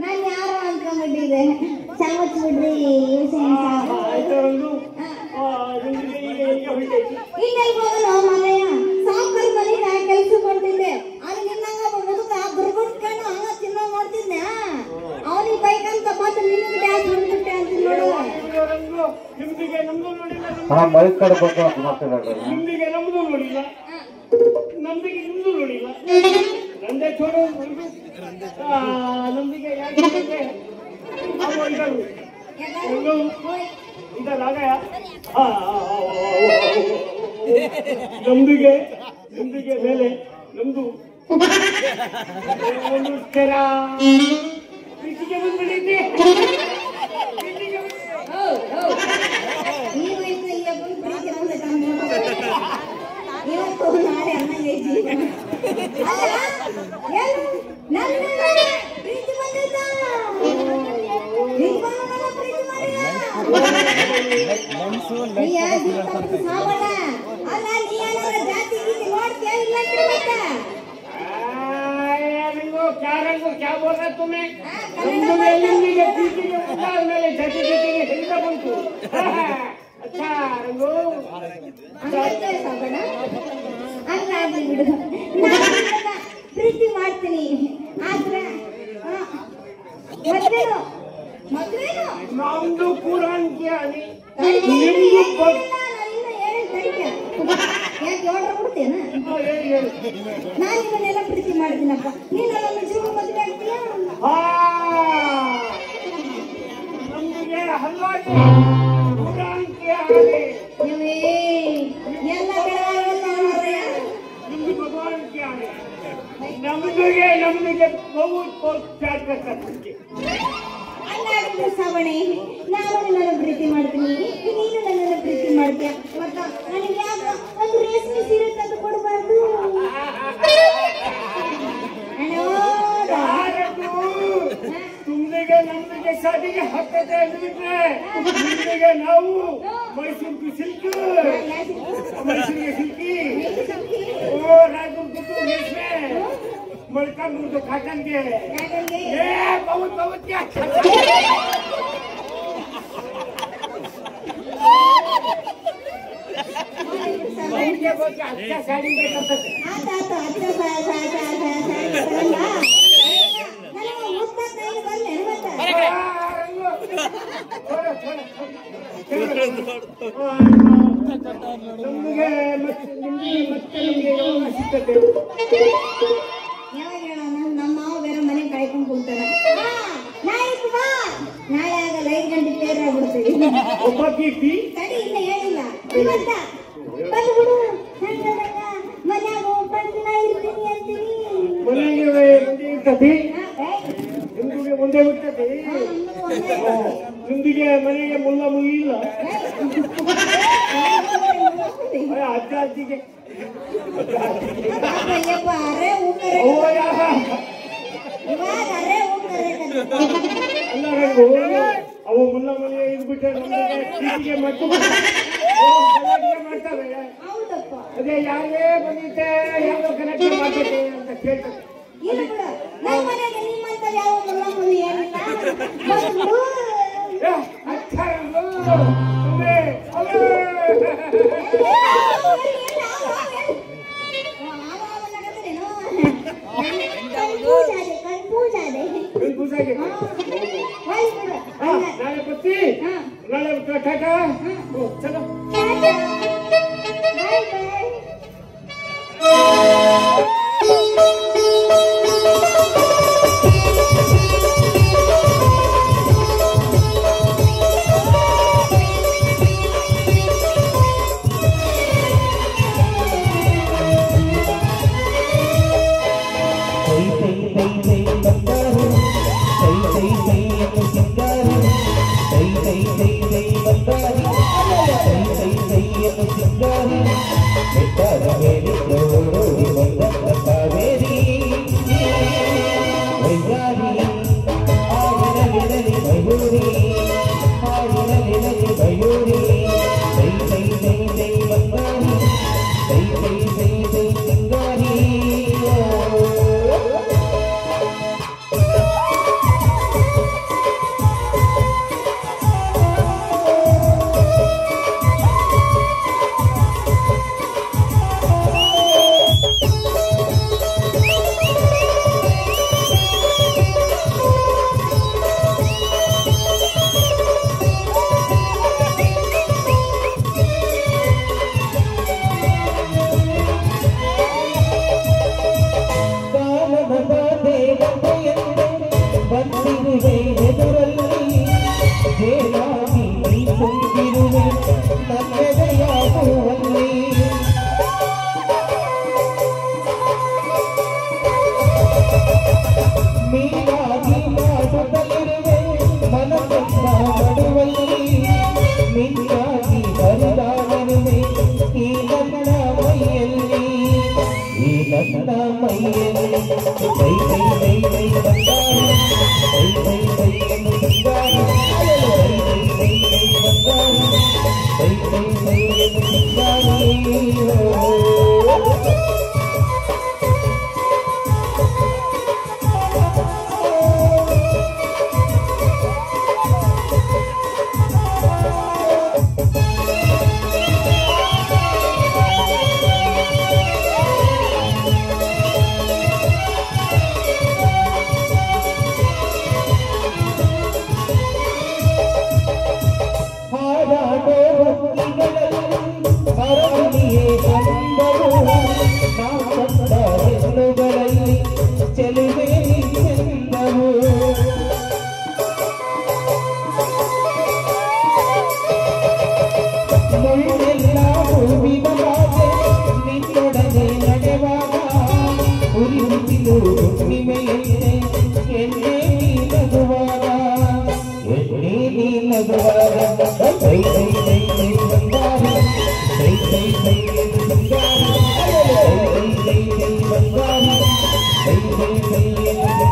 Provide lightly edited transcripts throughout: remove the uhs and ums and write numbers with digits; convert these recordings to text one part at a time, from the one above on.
ನಾನು ಯಾರು ಅನ್ಕೊಂಡ್ಬಿಟ್ಟಿದೆ ಚಾಮಚ್ ಬಿಡ್ರಿ ಇನ್ನೆಲ್ಲಿ ಹೋಗೋಣ ಮನೆಯ ಸಾಕರ್ ಮನೆ ನಾ ಕೆಲಸ ಕೊಡ್ತಿದ್ದೆ ಅದು ನಿನ್ನಂಗ ಬರ್ಬಿಟ್ಕೊಂಡು ಹಂಗ ತಿನ್ನೋ ನೋಡ್ತಿದ್ದೆ ಅವನಿಗೆ ಬೈಕಂತ ಮತ್ತೆ ನಿನ್ಗೆ ಡ್ಯಾನ್ಸ್ ಹೊಡ್ಬಿಟ್ಟೆ ಅಂತ ನೋಡು ಬೈಕ್ ಕಡ್ಬೇಕು ಅಂತ ಮಾತಾಡೋದು ನಿಮ್ದಿಗೆ ನಮ್ದು ನೋಡಿಲ್ಲ ನಮ್ದಿಗೆ ನಿಮ್ದು ನೋಡಿಲ್ಲ ನಂದೇ ಚೋಡು ನಮ್ದಿಗೆ ಯಾಕೆ ಇದಲ್ಲಾಗಯ ನಮ್ದಿಗೆ ನಿಮ್ದಿಗೆ ಮೇಲೆ ನಮ್ದು ಒಂದು ತೆರ ಪ್ರೀತಿಗೆ ಬಂದ್ಬಿಟ್ಟಿದ್ದೆ ಇವತ್ತು ನಾಳೆ ಅನ್ನಂಗೆ ಜೀವನ ಪ್ರೀತಿ ಬಂದಿದ್ದ ಅಲ್ಲ ನೀ ಏನಾದ್ರು ಜಾತಿ ಗೀತಿ ನೋಡ್ತೀಯ ಇಲ್ಲ क्या रंगो क्या बोल रहा तुम्हें नंदुगे प्रीतिगे उतार मेले जाति गीतिगे हिंदा ಬಂತು अच्छा रंगो ಅಂಗಕ್ಕೆ ಸಾಗಣ ಅಲ್ಲಾಗ್ಲಿ ಬಿಡು ನಾನು ಪ್ರೀತಿ ಮಾಡ್ತೀನಿ ಆದ್ರೆ ಮದ್ವೆನು ನಮ್ದು ಕುರಾನ್ ಜ್ಞಾನಿ ನಿಮ್ದು ಯಾಕೆ ಆರ್ಡರ್ ಕೊಡ್ತೇನ ನಾನು ಇವನ್ನೆಲ್ಲ ಪ್ರೀತಿ ಮಾಡ್ತೀನಪ್ಪ ನೀನು ನನ್ನ ಜೀವ ಮದುವೆ ಆಗ್ತೀಯಾ ನಮ್ಗೆ ಹಲ್ವಾಗೆ ಕುರಾನ್ ಜ್ಞಾನಿ ನೀವೇ ಎಲ್ಲ ನಿಮ್ದು ಭಗವಾನ್ ಜ್ಞಾನಿ ನಮ್ಗೆ ಬಹುತ್ ಪ್ಯಾರ್ करते ಅಲ್ಲಾಡಿದ್ರು ಶ್ರವಣೆ ನಾನು ನಿನ್ನನ್ನು ಪ್ರೀತಿ ಮಾಡ್ತೀನಿ ನೀನು ನನ್ನನ್ನು ಪ್ರೀತಿ ಮಾಡ್ತೀಯ ಮತ್ತ ನನಗೆ ಯಾಕ ಒಂದು ರೇಷ್ಮೆ ಸೀರೆ ತಂದು ಕೊಡಬಾರ್ದು तुमने नम्मिगे शादिगे हक्कते अंदिबिट्रे निम्मिगे नावु मैसूर सिल्क मैसूर सिल्की ओ राजपुर कुतु रेशमे मलकापुर तो काटन के ये बहुत क्या अच्छा साड़ी के करते आता अच्छा साड़ी ನಮ್ಮ ಮಾವ ಬೇರೆ ಮನೆ ಕಾಯ್ಕೊಂಡು ಕೂತಾರ ನಾಳೆ ಆಗಲ್ಲ 5 ಗಂಟೆ ತೇರ ಆಗ್ಬಿಡ್ತೀವಿ ಸರಿ ಇಲ್ಲ ಹೇಳಿಲ್ಲ ಬಂದ್ಬಿಡು ಮನ್ಯಾಗ ಬಂದಿನ ಇರ್ತೀನಿ ಅಂತೀನಿ ನಿಮ್ಗೆ ಮುಂದೆ ಬಿಡ್ತದೆ ನಿಮ್ದಿಗೆ ಮನೆಗೆ ಮುಲ್ಲ ಮುಳ್ಳಿ ಇಲ್ಲ ಅಜ್ಜ ಅಜ್ಜಿಗೆ ಅಲ್ಲ ಅವು ಮುಲ್ಲ ಮುಳ್ಳಿ ಇದ್ಬಿಟ್ಟೆ ನಮಗೆ ಮಾಡ್ತವೆ ಅದೇ ಯಾರೇ ಬಂದಿದ್ದೆ ಯಾವ್ದೋ ಕನೆಕ್ಟ್ ಮಾಡ್ತೈತೆ ಅಂತ ಕೇಳ್ತಾರೆ ನಾಳೆ ಬರ್ತಿ ನಾಳೆ ಟಾಟಾ ಚಲೋ Say, say, say, say, say, say, say, say, say, say, ಎದುರಲ್ಲಿ ಏನಾಗಿ ನೀ ತುಂಬಿರುವೆ ನನ್ನೆದೆಯಾಗುವಲ್ಲಿ ನೀನಾಗಿ ಮಾಡುತ್ತಲಿರುವೆ ಮನಸ್ಸನ್ನ ಮಾಡುವಲ್ಲಿ ನಿನ್ನಾಗಿ ಬರಲಾಗಿರುವೆ ಈ ನನ್ನ ಮೈಯಲ್ಲಿ ಈ ನನ್ನ ಮೈಯಲ್ಲಿ ಕೈ ಕೈ ಕೈ ಕೈ ಬಂಗಾರ ಕೈ ಕೈ ಕೈ ಎಂದು ಬಂಗಾರ ಕೈ ಕೈ ಕೈ ಕೈ ಬಂಗಾರ ಕೈ ಕೈ ಕೈ ಎಂದು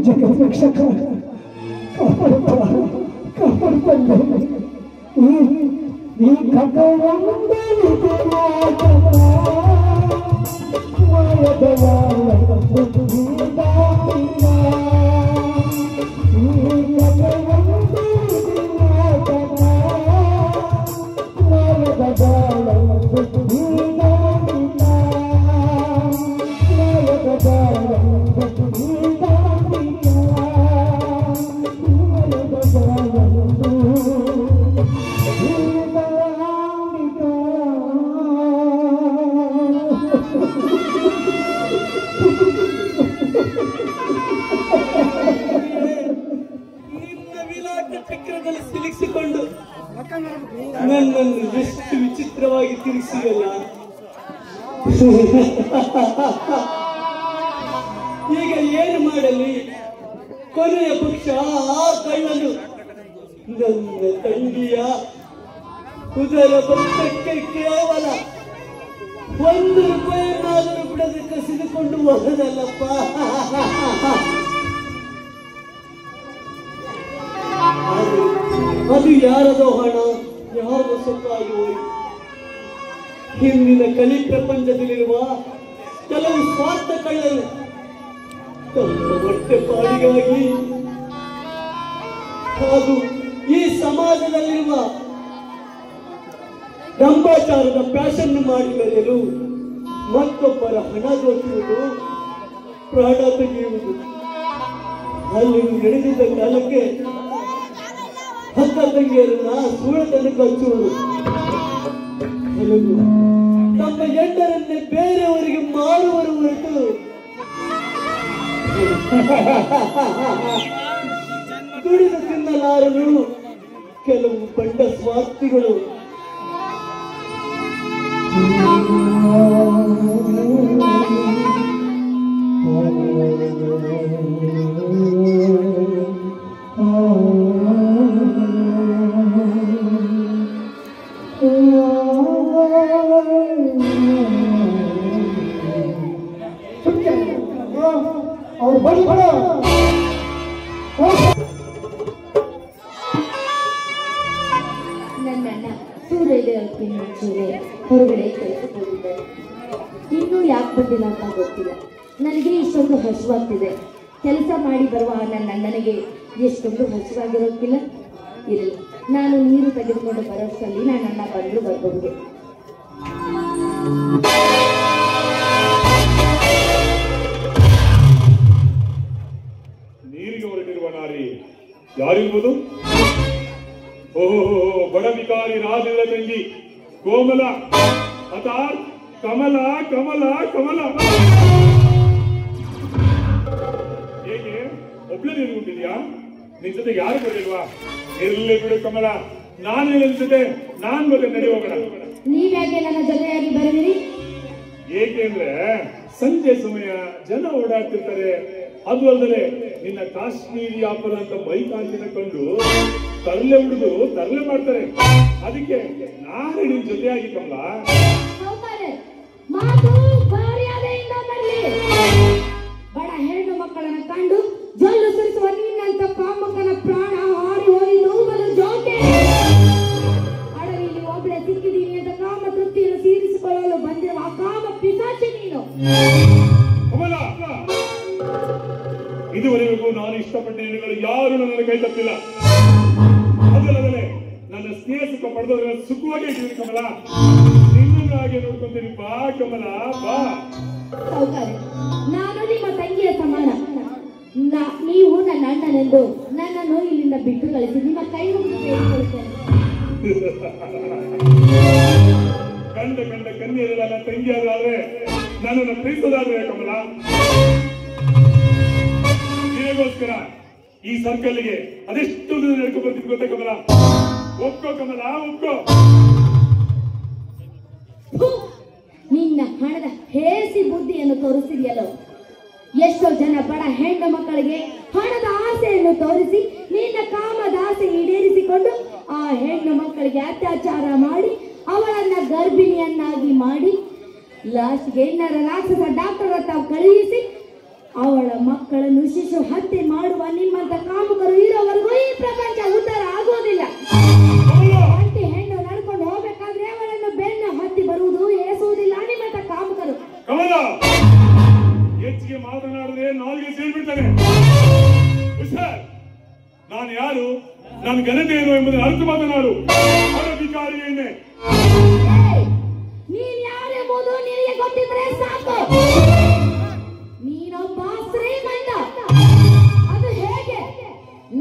ಜಗತ್ ರಕ್ಷಕ ಕಾಪಾಡುತ್ತಂದೆ ಈ ಖಡ್ಗವೊಂದೇ ಚಕ್ರದಲ್ಲಿ ಸಿಲುಕಿಸಿಕೊಂಡು ನನ್ನನ್ನು ಎಷ್ಟು ವಿಚಿತ್ರವಾಗಿ ತಿರುಗಿಸಿಯಲ್ಲ. ಈಗ ಏನು ಮಾಡಲಿ? ಕೊನೆಯ ಪಕ್ಷ ಆ ಕಳ್ಳನು ನನ್ನ ತಂಗಿಯ ಉದರ ಭಕ್ತಕ್ಕೆ ಕೇವಲ 1 ರೂಪಾಯಿನಾದರೂ ಬಿಡದೆ ಕಸಿದುಕೊಂಡು ಹೋದಲ್ಲಪ್ಪ. ಅದು ಯಾರದೋ ಹಣ, ಯಾರದೋ ಸೊಕ್ಕಾಗಿ ಹೋಯಿತು. ಹಿಂದಿನ ಕಲಿ ಪ್ರಪಂಚದಲ್ಲಿರುವ ಕೆಲವು ಸ್ವಾರ್ಥ ಕಳ್ಳರು ತಮ್ಮ ಹೊಟ್ಟೆ ಪಾಡಿಗಾಗಿ ಹಾಗೂ ಈ ಸಮಾಜದಲ್ಲಿರುವ ದಂಬಾಚಾರದ ಫ್ಯಾಷನ್ ಮಾಡಿ ಬೆಳೆಯಲು ಮತ್ತೊಬ್ಬರ ಹಣ ದೋಚುವುದು, ಪ್ರಾಣ ತೆಗೆಯುವುದು. ಅಲ್ಲಿ ನಡೆದಿದ್ದ ಕಾಲಕ್ಕೆ ಅಕ್ಕ ತಂಗಿಯರನ್ನ ಸುಳ್ಳತನಕ್ಕೆ ಹಚ್ಚುವುದು, ತಮ್ಮ ಹೆಂಡರನ್ನೇ ಬೇರೆಯವರಿಗೆ ಮಾರುವರು ಹೊರತು ದುಡಿದು ತಿನ್ನಲಾರರು ಕೆಲವು ಬಂಡ ಸ್ವಾರ್ಥಿಗಳು. और बड़ी बड़ा ನನ್ನಣ್ಣ ಸೂರ್ಯೋದಯಕ್ಕೆ ಮುಂಚೆ ಹೊರಗಡೆ ಕೆಲಸಕ್ಕೆ ಹೋಗಿದ್ದಾರೆ. ಇನ್ನೂ ಯಾಕೆ ಬಂದಿಲ್ಲ ಅಂತ ಗೊತ್ತಿಲ್ಲ. ನನಗೆ ಇಷ್ಟೊಂದು ಹಸುವಾಗ್ತಿದೆ. ಕೆಲಸ ಮಾಡಿ ಬರುವ ನನ್ನ ಅಣ್ಣನಿಗೆ ಎಷ್ಟೊಂದು ಹಸುವಾಗಿರೋಕ್ಕಿಲ್ಲ. ಇರಲಿ, ನಾನು ನೀರು ತೆಗೆದುಕೊಂಡು ಬರೋಷ್ಟರಲ್ಲಿ ನನ್ನ ಅಣ್ಣ ಬಂದರೂ ಬರ್ಬಹುದು. ನೀರಿಗೆ ಹೊರಟಿರುವ ನಾರಿ ಯಾರಿರ್ಬೋದು? ಓಹೋ, ಬಡವಿಕಾರಿ ರಾಜದ ತಂಗಿ ಕೋಮಲ ಅಥಾತ್ ಕಮಲ ಕಮಲ ಕಮಲ. ಹೇಗೆ ಒಬ್ಳೆ ನಿಂತ್ಕೊಂಡಿದ್ಯಾ? ನಿನ್ ಜೊತೆ ಯಾರು ಬರಲಿಲ್ವಾ? ಎಲ್ಲಿ ಬಿಡು ಕಮಲ, ನಾನು ನಿನ್ ಜೊತೆ ನಾನ್ ಬರಲಿ, ನಡಿ ಹೋಗೋಣ. ನೀವ್ಯಾಕೆ ನನ್ನ ಜೊತೆಯಾಗಿ ಬರದಿರಿ? ಏಕೆಂದ್ರೆ ಸಂಜೆ ಸಮಯ ಜನ ಓಡಾಡ್ತಿರ್ತಾರೆ. ಅದು ಅಲ್ಲದೆ ನಿನ್ನ ಕಾಶ್ಮೀರಿ ಆಪಲ್ ಅಂತ ಬೈಕಾಂತಿನ ಕಂಡು ತರಲೆ ಮಾಡ್ತಾರೆ. ಅದಕ್ಕೆ ನಾನು ನಿನ್ ಜೊತೆಯಾಗಿ ಕಮಲ. ಮಾತು ಮರ್ಯಾದೆಯಿಂದ ಬರಲಿ. ಬಡ ಹೆಣ್ಣು ಮಕ್ಕಳನ್ನ ಕಂಡು ಜೊಲ್ಲು ಸುರಿಸುವ ನಿನ್ನಂತ ಕಾಮಕ ಕಮಲ, ಇದುವರೆಗೂ ನಾನು ಇಷ್ಟಪಟ್ಟ ಹೆಣ್ಣುಗಳು ಯಾರು ನನ್ನ ಕೈ ತಪ್ಪಿಲ್ಲ. ಅದಲ್ಲದೆ ನನ್ನ ಸ್ನೇಹ ಸುಖ ಪಡೆದವರ ಸುಖವಾಗಿ ಇದ್ದೀನಿ ಕಮಲ. ನಿನ್ನನ್ನು ಹಾಗೆ ನೋಡ್ಕೊಂತೀನಿ. ಬಾ ಕಮಲ, ಬಾ. ಸೌಕರ್ಯ, ನಾನು ನಿಮ್ಮ ತಂಗಿಯ ಸಮಾನ. ನೀವು ನನ್ನ ಅಣ್ಣನೆಂದು ನನ್ನನ್ನು ಇಲ್ಲಿಂದ ಬಿಟ್ಟು ಕಳಿಸಿ ನಿಮ್ಮ ಕೈ ಮುಗಿದು ಬೇಡಿಕೊಳ್ಳುತ್ತೇನೆ. ಕಂಡ ಕನ್ಯೆಯರೆಲ್ಲ ತಂಗಿಯಾದ್ರೆ ನನ್ನನ್ನು ಪ್ರೀತಿಸೋದಾದ್ರೆ ಕಮಲ, ನಿನಗೋಸ್ಕರ ಈ ಸರ್ಕಲ್ಗೆ ಅದೆಷ್ಟು ದಿನ ನಡ್ಕೊ ಬರ್ತಿದ್ ಗೊತ್ತಾ ಕಮಲ? ಒಪ್ಕೋ ಕಮಲ, ಒಪ್ಕೋ. ನಿನ್ನ ಹಣದ ಹೇಸಿ ಬುದ್ಧಿಯನ್ನು ತೋರಿಸಿದೆಯಲ್ಲೋ. ಎಷ್ಟೋ ಜನ ಬಡ ಹೆಣ್ಣು ಮಕ್ಕಳಿಗೆ ಹಣದ ಆಸೆಯನ್ನು ತೋರಿಸಿ ನಿನ್ನ ಕಾಮದ ಆಸೆ ಈಡೇರಿಸಿಕೊಂಡು ಆ ಹೆಣ್ಣು ಮಕ್ಕಳಿಗೆ ಅತ್ಯಾಚಾರ ಮಾಡಿ ಅವಳನ್ನ ಗರ್ಭಿಣಿಯನ್ನಾಗಿ ಮಾಡಿ ಲಾಸ್ಟ್ಗೆ ರಾಕ್ಷಸ ಡಾಕ್ಟರ್ ತಾವು ಕಳುಹಿಸಿ ಅವಳ ಮಕ್ಕಳನ್ನು ಶಿಶು ಹತ್ಯೆ ಮಾಡುವ ನಿಮ್ಮಂತ ಕಾಮಕರು ಇರೋವರೆಗೂ ಈ ಪ್ರಪಂಚ ಉದ್ಧಾರ ಆಗೋದಿಲ್ಲ. ಒಂಟಿ ಹೆಣ್ಣು ನಡ್ಕೊಂಡು ಹೋಗ್ಬೇಕಾದ್ರೆ ಅವಳನ್ನು ಬೆನ್ನು ಹತ್ತಿ ಬರುವುದು ಏಸುವುದಿಲ್ಲ ನಿಮ್ಮಂತ ಕಾಮಕರು. ಕಮಲ, ಹೆಚ್ಚಿಗೆ ಮಾತನಾಡದೆ ನಾಲ್ಗೆ ಸೇರ್ಬಿಡ್ತಾನೆ. ಹುಷಾರ್. ನಾನು ಯಾರು, ನನ್ನ ಘನತೆ ಏನು ಎಂಬುದನ್ನು ಅರ್ಥ ಮಾತನಾಡು. ಅಧಿಕಾರಿ ಎಣ್ಣೆ ನೀನ್ ಯಾರೆಂಬುದು ನಿನಗೆ ಗೊತ್ತಿದ್ರೆ ಸಾಕು. ನೀನೊಬ್ಬ ಶ್ರೀಮಂತ. ಅದು ಹೇಗೆ?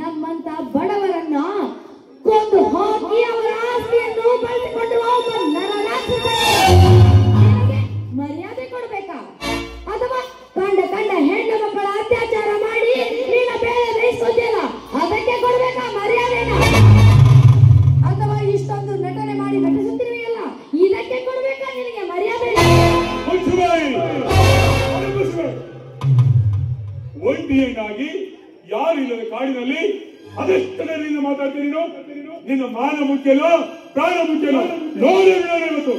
ನಮ್ಮಂತ ಬಡವರನ್ನ ಕೊಂದು ಹೋಗಿ ಅವರ ಆಸ್ತಿಯನ್ನು ಬಳಸಿಕೊಂಡು ಒಬ್ಬ ನರರಾಕ್ಷಸನಿಗೆ ಮರ್ಯಾದೆ ಕೊಡ್ಬೇಕಾ? ಅಥವಾ ಕಂಡ ಹೆಣ್ಣು ಮಕ್ಕಳ ಅತ್ಯಾಚಾರ ಮಾಡಿ ನಿನ್ನ ಬೇಳೆ ಬೇಯಿಸೋದಿಲ್ಲ ಅದಕ್ಕೆ ಕೊಡ್ಬೇಕಾ ಮರ್ಯಾದೆನ? ಅಥವಾ ಇಷ್ಟೊಂದು ನಟನೆ ಮಾಡಿ ನಟಿಸುತ್ತಿರುವೆಯಲ್ಲ ಇದಕ್ಕೆ ಕೊಡ್ಬೇಕಾ ನಿನಗೆ ಮರ್ಯಾದೆ? ಒಂಟಿಯನ್ನಾಗಿ ಯಾರಿಲ್ಲದ ಕಾಡಿನಲ್ಲಿ ಅದೆಷ್ಟರಿಂದ ಮಾತಾಡ್ತೀನಿ. ನಿನ್ನ ಮಾನ ಮುಖ್ಯನೋ ಪ್ರಾಣ ಮುಖ್ಯನೋ ನೋಡಿತ್ತು.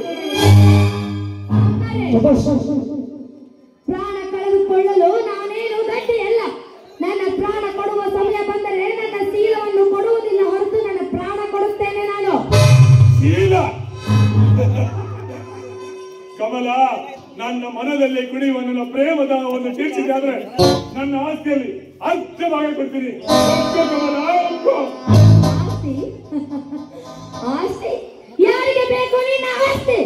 ಪ್ರಾಣ ಕಳೆದುಕೊಳ್ಳಲು ನಾನೇನು ಗಟ್ಟಿಯಲ್ಲ. ನನ್ನ ಪ್ರಾಣ ಕೊಡುವ ಸಮಯ ಬಂದರೆ ನನ್ನ ಶೀಲವನ್ನು ಕೊಡುವುದಿಲ್ಲ ಹೊರತು ನನ್ನ ಪ್ರಾಣ ಕೊಡುತ್ತೇನೆ ನಾನು. ಶೀಲ ಕಮಲ, ನನ್ನ ಮನದಲ್ಲಿ ಕುಣಿಯುವ ನನ್ನ ಪ್ರೇಮದ ಒಂದು ತೀರ್ಚಿದಾದ್ರೆ ನನ್ನ ಆಸ್ತಿಯಲ್ಲಿ ಅರ್ಧ ಭಾಗ ಕೊಡ್ತೀನಿ. ಕಮಲ, ಆಸ್ತಿ ಆಸ್ತಿ ಯಾರಿಗೆ ಬೇಕು ನಿನ್ನ ಆಸ್ತಿ?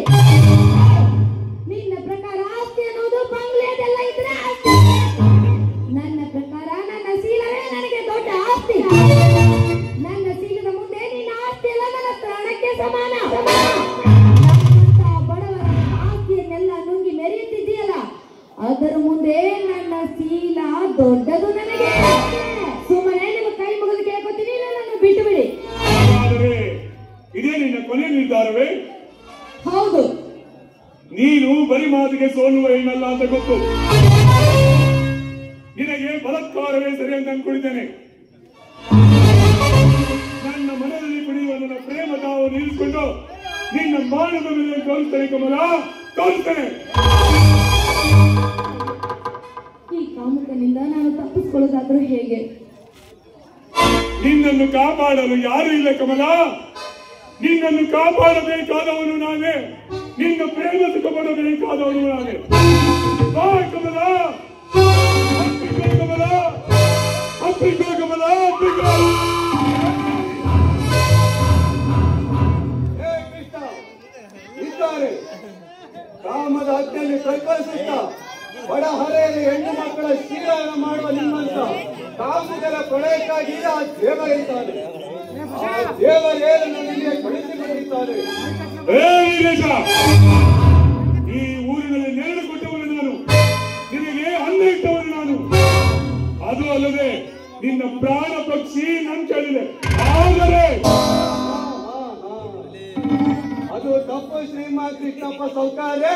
ನಿನ್ನ ಪ್ರಕಾರ ಆಸ್ತಿ ಅನ್ನೋದು ಬಂಗ್ಲೆದೆಲ್ಲ ಇದ್ರೆ ಆಸ್ತಿ. ನನ್ನ ಪ್ರಕಾರ ನನ್ನ ಶೀಲವೇ ನನಗೆ ದೊಡ್ಡ ಆಸ್ತಿ. ನನ್ನ ಶೀಲದ ಮುಂದೆ ನಿನ್ನ ಆಸ್ತಿ ಎಲ್ಲ ನನ್ನ ಪ್ರಾಣಕ್ಕೆ ಸಮಾನ. ಬಡವರ ಆಸ್ತಿಯನ್ನೆಲ್ಲ ನುಂಗಿ ಮೆರೆಯುತ್ತಿದ್ದೀಯಲ್ಲ ಅದರ ಮುಂದೆ ನನ್ನ ಶೀಲ ದೊಡ್ಡದು. ನನಗೆ ಸುಮ್ಮನೆ ನಿಮ್ಮ ಕೈ ಮುಗಿದು ಕೇಳ್ಕೊತೀನಿ, ನನ್ನನ್ನು ಬಿಟ್ಟು ಬಿಡಿ. ಇದೇ ನಿನ್ನ ಕೊನೆ ನಿರ್ಧಾರವೇ? ಹೌದು. ನೀನು ಬರಿ ಮಾತಿಗೆ ಸೋಲುವ ಹೆಣ್ಣಲ್ಲ ಅಂತ ಗೊತ್ತು. ನಿನಗೆ ಬಲಾತ್ಕಾರವೇ ಸರಿ ಅಂತ ಅನ್ಕೊಂಡಿದ್ದೇನೆ. ನನ್ನ ಮನದಲ್ಲಿ ಕುಣಿಯುವ ನನ್ನ ಪ್ರೇಮ ತಾವು ನಿಲ್ಲಿಸಿಕೊಂಡು ನಿನ್ನ ಮಾನದ ಮೇಲೆ ತೋರಿಸ್ತೇನೆ ಕಮಲ, ತೋರಿಸ್ತೇನೆ. ಈ ಕಾಮುಕನಿಂದ ನಾನು ತಪ್ಪಿಸಿಕೊಳ್ಳೋದಾದ್ರೂ ಹೇಗೆ? ನಿನ್ನನ್ನು ಕಾಪಾಡಲು ಯಾರು ಇಲ್ಲ ಕಮಲ. ನಿನ್ನನ್ನು ಕಾಪಾಡಬೇಕಾದವನು ನಾನೇ. ನಿನ್ನ ಪ್ರೇಮ ಸುಖ ಪಡಬೇಕಾದವನು ನಾನೇ. ಬಾ ಕಮಲ, ಅಪ್ಪಿಕೋ ಕಮಲ, ಅಪ್ಪಿಕೋ ಕಮಲ, ಅಪ್ಪಿಕೋ. ಇದ್ದಾರೆ ಕಾಮದ ಅಗ್ನಿಯಲ್ಲಿ ಪ್ರಕಟಿಸುತ್ತಾ ಬಡ ಹರೆಯಲ್ಲಿ ಹೆಣ್ಣು ಮಕ್ಕಳ ಶೀಲನ ಮಾಡುವ ನಿಮ್ಮಂತ ಕಾಮುಕರ ಕೊಳೆಯಕ್ಕಾಗಿ ಆ ದೇವ ಇದ್ದಾರೆ. ಆ ದೇವರೇನು ನನಗೆ ಕಳಿಸಿಕೊಂಡಿದ್ದಾರೆ. ಈ ಊರಿನಲ್ಲಿ ನೆರಳು ಕೊಟ್ಟವನು ನಾನು, ನಿನಗೆ ಅನ್ನ ಇಟ್ಟವನು ನಾನು. ಅದು ಅಲ್ಲದೆ ನಿನ್ನ ಪ್ರಾಣ ಪಕ್ಷಿ ನನ್ ಕೇಳಿದೆ. ಆದರೆ ಅದು ತಪ್ಪು ಶ್ರೀಮಾನ್ ಕೃಷ್ಣಪ್ಪ ಸೌಕಾರೆ.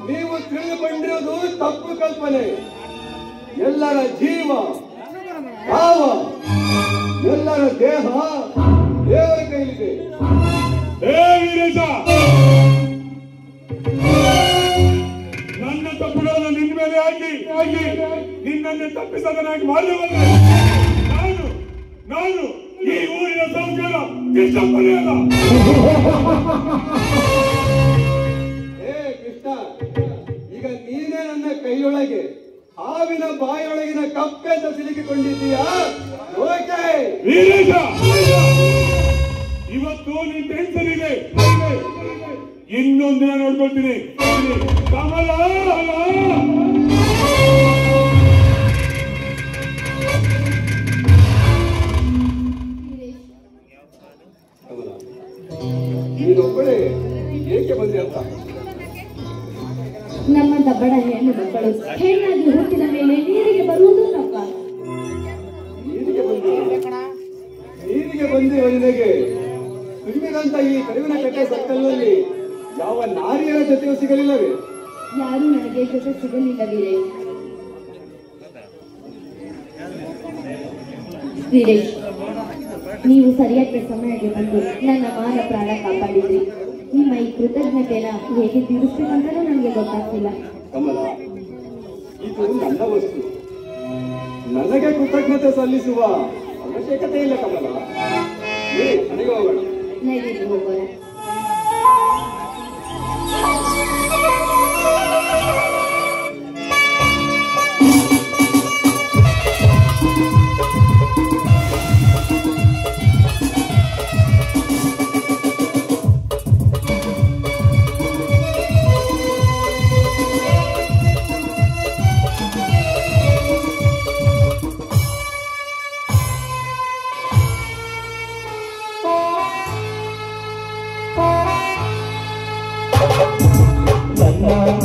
ನೀವು ತಿಳಿದುಕೊಂಡಿರೋದು ತಪ್ಪು ಕಲ್ಪನೆ. ಎಲ್ಲರ ಜೀವ ಭಾವ ಎಲ್ಲರ ದೇಹ ದೇವರ ಕೈಲಿದೆ. ನನ್ನ ತಪ್ಪುಗಳನ್ನು ನಿನ್ನ ಮೇಲೆ ಹಾಕಿ ನಿನ್ನನ್ನೇ ತಪ್ಪಿಸದನಾಗಿ ಮಾಡಿದವಲ್ಲ ನಾನು ಈ ಊರಿನ ಸೌಕರ್ಯ ಕೃಷ್ಣಪ್ಪನೇ ಅಲ್ಲ. ಕೃಷ್ಣ, ಈಗ ನೀನೇ ಬಾಯೊಳಗಿನ ಕಪ್ಪೆ ಅಂತ ಸಿಲುಕಿಕೊಂಡಿದ್ದೀಯಾ? ಓಕೆ ವೀರೇಶ, ಇವತ್ತು ನಿನ್ ಟೆನ್ಷನ್ ಇದೆ, ಇನ್ನೊಂದಿನ ನೋಡ್ಕೊಳ್ತೀನಿ. ಕಮಲ ನೀನೊಬ್ಬಳೇ ಏಕೆ ಬಂದೆ ಅಂತ? ನಮ್ಮಂತ ಬಡ ಹೆಣ್ಣು ಮಕ್ಕಳು ಹೆಣ್ಣಾಗಿ ಹುಟ್ಟಿದ ಮೇಲೆ ನೀರಿಗೆ ಬರುವುದು ತಪ್ಪ. ನೀರಿಗೆ ಬಂದಿರುವ ನಿನಗೆ ತುಂಬಿದಂತ ಈ ಕರಿವಿನ ಕಟ್ಟೆ ಸಕ್ಕಲ್ನಲ್ಲಿ ಯಾವ ನಾರಿಯರ ಜೊತೆಯೂ ಸಿಗಲಿಲ್ಲವೇ? ಯಾರು ನನಗೆ ಜೊತೆ ಸಿಗಲಿಲ್ಲ ವೀರೇಶ್. ವೀರೇಶ್, ನೀವು ಸರಿಯಾದ ಸಮಯಕ್ಕೆ ಬಂದು ನನ್ನ ಮಾನ ಪ್ರಾಣ ಕಾಪಾಡಿದ್ರಿ. ನಿಮ್ಮ ಈ ಕೃತಜ್ಞತೆನ ಹೇಗೆ ತೀರಿಸ್ಬೇಕಂತಲೂ ನನಗೆ ಗೊತ್ತಾಗ್ತಿಲ್ಲ. ಕಮಲ, ಇದು ನನ್ನ ವಸ್ತು, ನನಗೆ ಕೃತಜ್ಞತೆ ಸಲ್ಲಿಸುವ ಅವಶ್ಯಕತೆ ಇಲ್ಲ ಕಮಲ. ನನಗೆ ಹೋಗೋಣ. ನೈವೇದ್ಯ ಹೋಗೋಣ.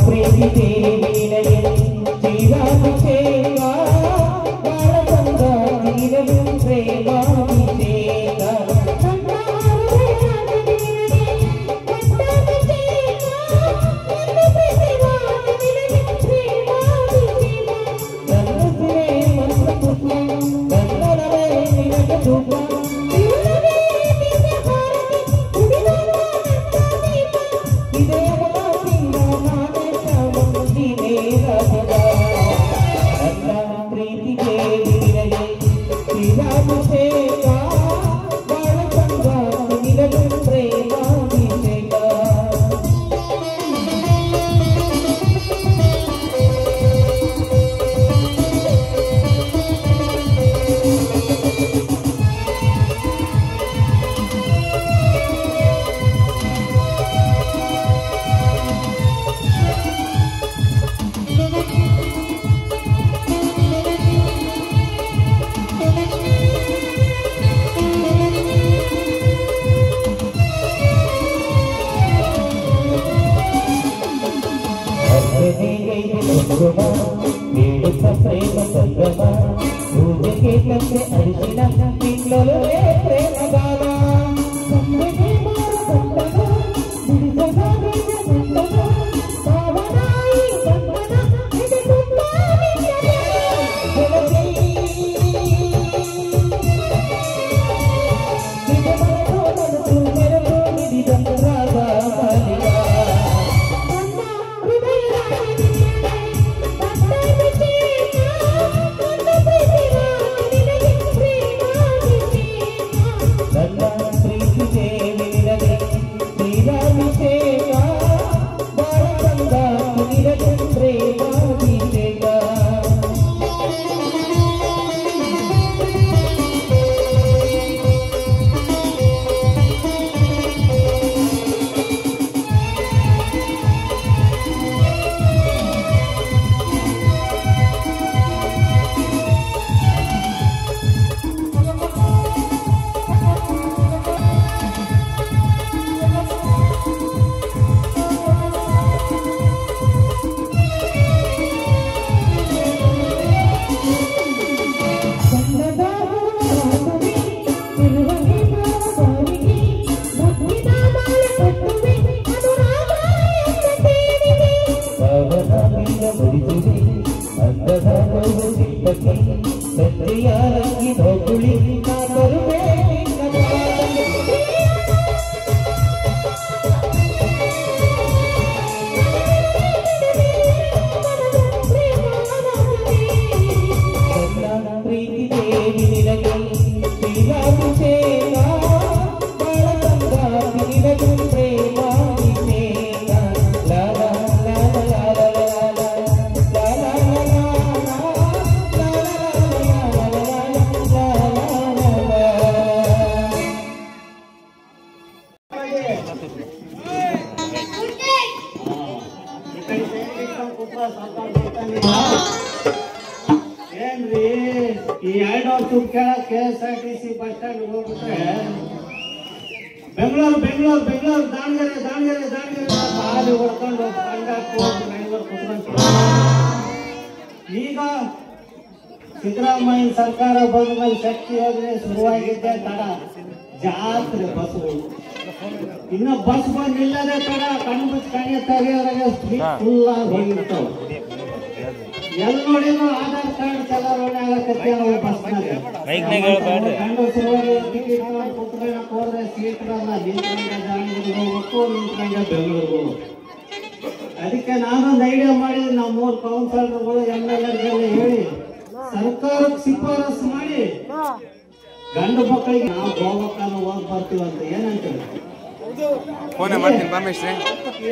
ಪ್ರೀತಿ ದೇವಿನಗೆ ಶ್ರೀರಾಮಚೇತ ಬಾಳಗಂಗ ನೀರಲು ಪ್ರೇಮಾಭಿಷೇಕ ಪ್ರೇಮ ಸಂಗಮ ಪೂಜೆಗೆ ತಂದೆ ಅರಿಶಿನ ತಿನ್ನಲು ಪ್ರೇಮಗಾನ ಪ್ರೀತಿ ದೇವಿ ನಿನಗೆ ಶ್ರೀರಾಮ KSRTC ಬಸ್ ಸ್ಟ್ಯಾಂಡ್ ಹೋಗ್ಬಿಟ್ರೆ ಬೆಂಗಳೂರು ದಾವಣಗೆರೆ ಹಾಲಿ ಹೊಡ್ಕೊಂಡು ಡ್ರೈವರ್ ಕುತ್ಕೊಂಡು ಈಗ ಸಿದ್ದರಾಮಯ್ಯ ಸರ್ಕಾರ ಬಂದ ಮೇಲೆ ಶಕ್ತಿ ಯೋಜನೆ ಶುರುವಾಗಿದ್ದೆ ತಡ ಜಾತ್ರೆ ಬಸ್ಗಳು ಇನ್ನು ಬಸ್ ಬಂದಿಲ್ಲದೆ ತಡ ಕಣ್ಣು ಕಣ್ಣೆ ತೆಗೆಯೋದ್ರಾಗೆ ಫುಲ್ ಆಗಿ ಹೋಗಿರ್ತಾವ ಎಲ್ಲಿ ನೋಡಿದ್ರು ಆಧಾರ್ ಕಾರ್ಡ್ ಚಲಾವಣೆ ಆಗತ್ತೆ ಗಂಡು ಶುರುವಾಗಿ ಟಿಕೆಟ್ ಕುತ್ಕೊಳ್ಳೋಕೆ ಹೋದ್ರೆ ಸೀಟ್ಗಳನ್ನ ನಿಂತ್ಕೊಂಡ ದಾವಣಗೆರೆಗೆ ಹೋಗ್ಬೇಕು ನಿಂತ್ಕೊಂಡ ಬೆಂಗಳೂರಿಗೆ ಹೋಗ್ಬೇಕು. ಅದಕ್ಕೆ ನಾನೊಂದು ಐಡಿಯಾ ಮಾಡಿದ್ವಿ. ನಾವು 3 ಕೌನ್ಸಿಲರ್ಗಳು MLAಗಳಿಗೆಲ್ಲ ಹೇಳಿ ಸರ್ಕಾರಕ್ಕೆ ಶಿಫಾರಸು ಮಾಡಿ ಗಂಡು ಮಕ್ಕಳಿಗೆ ನಾವು ಗೋವಾಕ್ಕನ್ನು ಹೋಗಿ ಬರ್ತೀವಿ ಅಂತ ಏನಂತೀವಿ.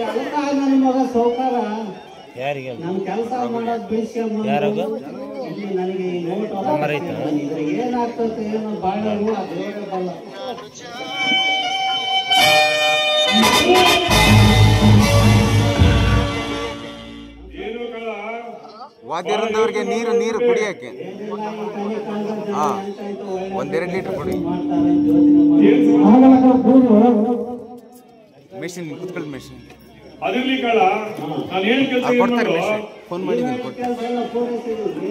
ಅದಕ್ಕ ನನ್ನ ಮಗ ಸೌಕಾರ ನಮ್ ಕೆಲಸ ಮಾಡೋದು ಬೇಸ್ಕೊಂಡು ಇಲ್ಲಿ ನನಗೆ ಈ ನೋಟ್ ಏನಾಗ್ತದೆ ಏನೋ ಬಾಳ ದೇವರೇ ಬಲ್ಲ. ವಾದ್ಯರಂದವ್ರಿಗೆ ನೀರು ಕುಡಿಯಕ್ಕೆ 1-2 ಲೀಟರ್ ಕೊಡಿ. ಮೆಷಿನ್ ಕುತ್ಕೊಳ್ಳಿ ಮೆಷಿನ್ ಅದಿರ್ಲಿ ಕಾಳ ನಾನು ಏನ್ ಕೆಲಸ ಕೊಡ್ತಾರೆ ಮೆಷಿನ್ ಫೋನ್ ಮಾಡಿದ್ದೀನಿ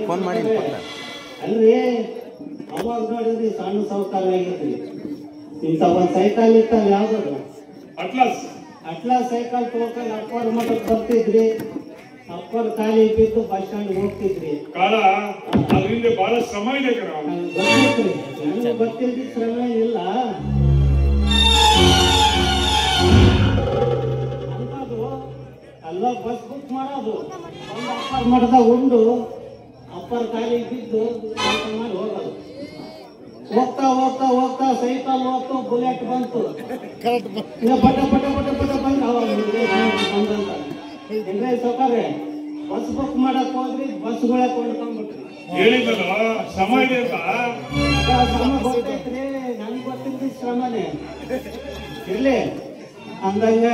ಫೋನ್ ಮಾಡಿ ಅಲ್ರಿ ಅವಾಗ ನೋಡಿದ್ರಿ ಸಣ್ಣ ಸೌಕಾರ ಆಗಿದ್ರಿ ಇಂಥ ಒಂದ್ ಸೈಕಲ್ ಇತ್ತಲ್ಲ ಯಾವ್ದು ಅಟ್ಲಾಸ್ ಸೈಕಲ್ ತಗೊಂಡು ಅಪ್ಪರ್ ಮಠಕ್ಕೆ ಬರ್ತಿದ್ರಿ. ಅಪ್ಪರ್ ಖಾಲಿ ಬಿದ್ದು ಬಸ್ ಸ್ಟ್ಯಾಂಡ್ ಹೋಗ್ತಿದ್ರಿ. ಕಾಳ ಅದರಿಂದ ಬಹಳ ಶ್ರಮ ಇದೆ ಗೊತ್ತಿದ್ರಿ ನನಗೆ ಗೊತ್ತಿದ್ರಿ ಶ್ರಮ ಇಲ್ಲ. ಅಲ್ಲ ಬಸ್ ಬುಕ್ ಮಾಡೋದು ಒಂದು ಅಪ್ಪರ್ ಮಠದಾಗ ಉಂಡು ಅಪ್ಪರ್ ಖಾಲಿ ಬಿದ್ದು ಮಾಡಿ ಹೋಗೋದು. ಹೋಗ್ತಾ ಸೈಕಲ್ ಹೋಗ್ತು ಬುಲೆಟ್ ಬಂತು ಇನ್ನು ಪಟ ಬಂದು ಸೌಕರ್ಯ ಬಸ್ ಬುಕ್ ಮಾಡಕ್ ಹೋದ್ರಿ ಬಸ್ಗಳೇ ಕೊಂಡ್ಕೊಂಡ್ಬಿಟ್ರಿ. ಹೇಳಿದ್ದಲ್ಲ ಶ್ರಮ ಇದೆ ಅಂತ. ಶ್ರಮ ಗೊತ್ತೈತ್ರಿ ನನಗೆ ಗೊತ್ತಿದ್ದ ಶ್ರಮನೇ ಇರ್ಲಿ ಅಂದಂಗ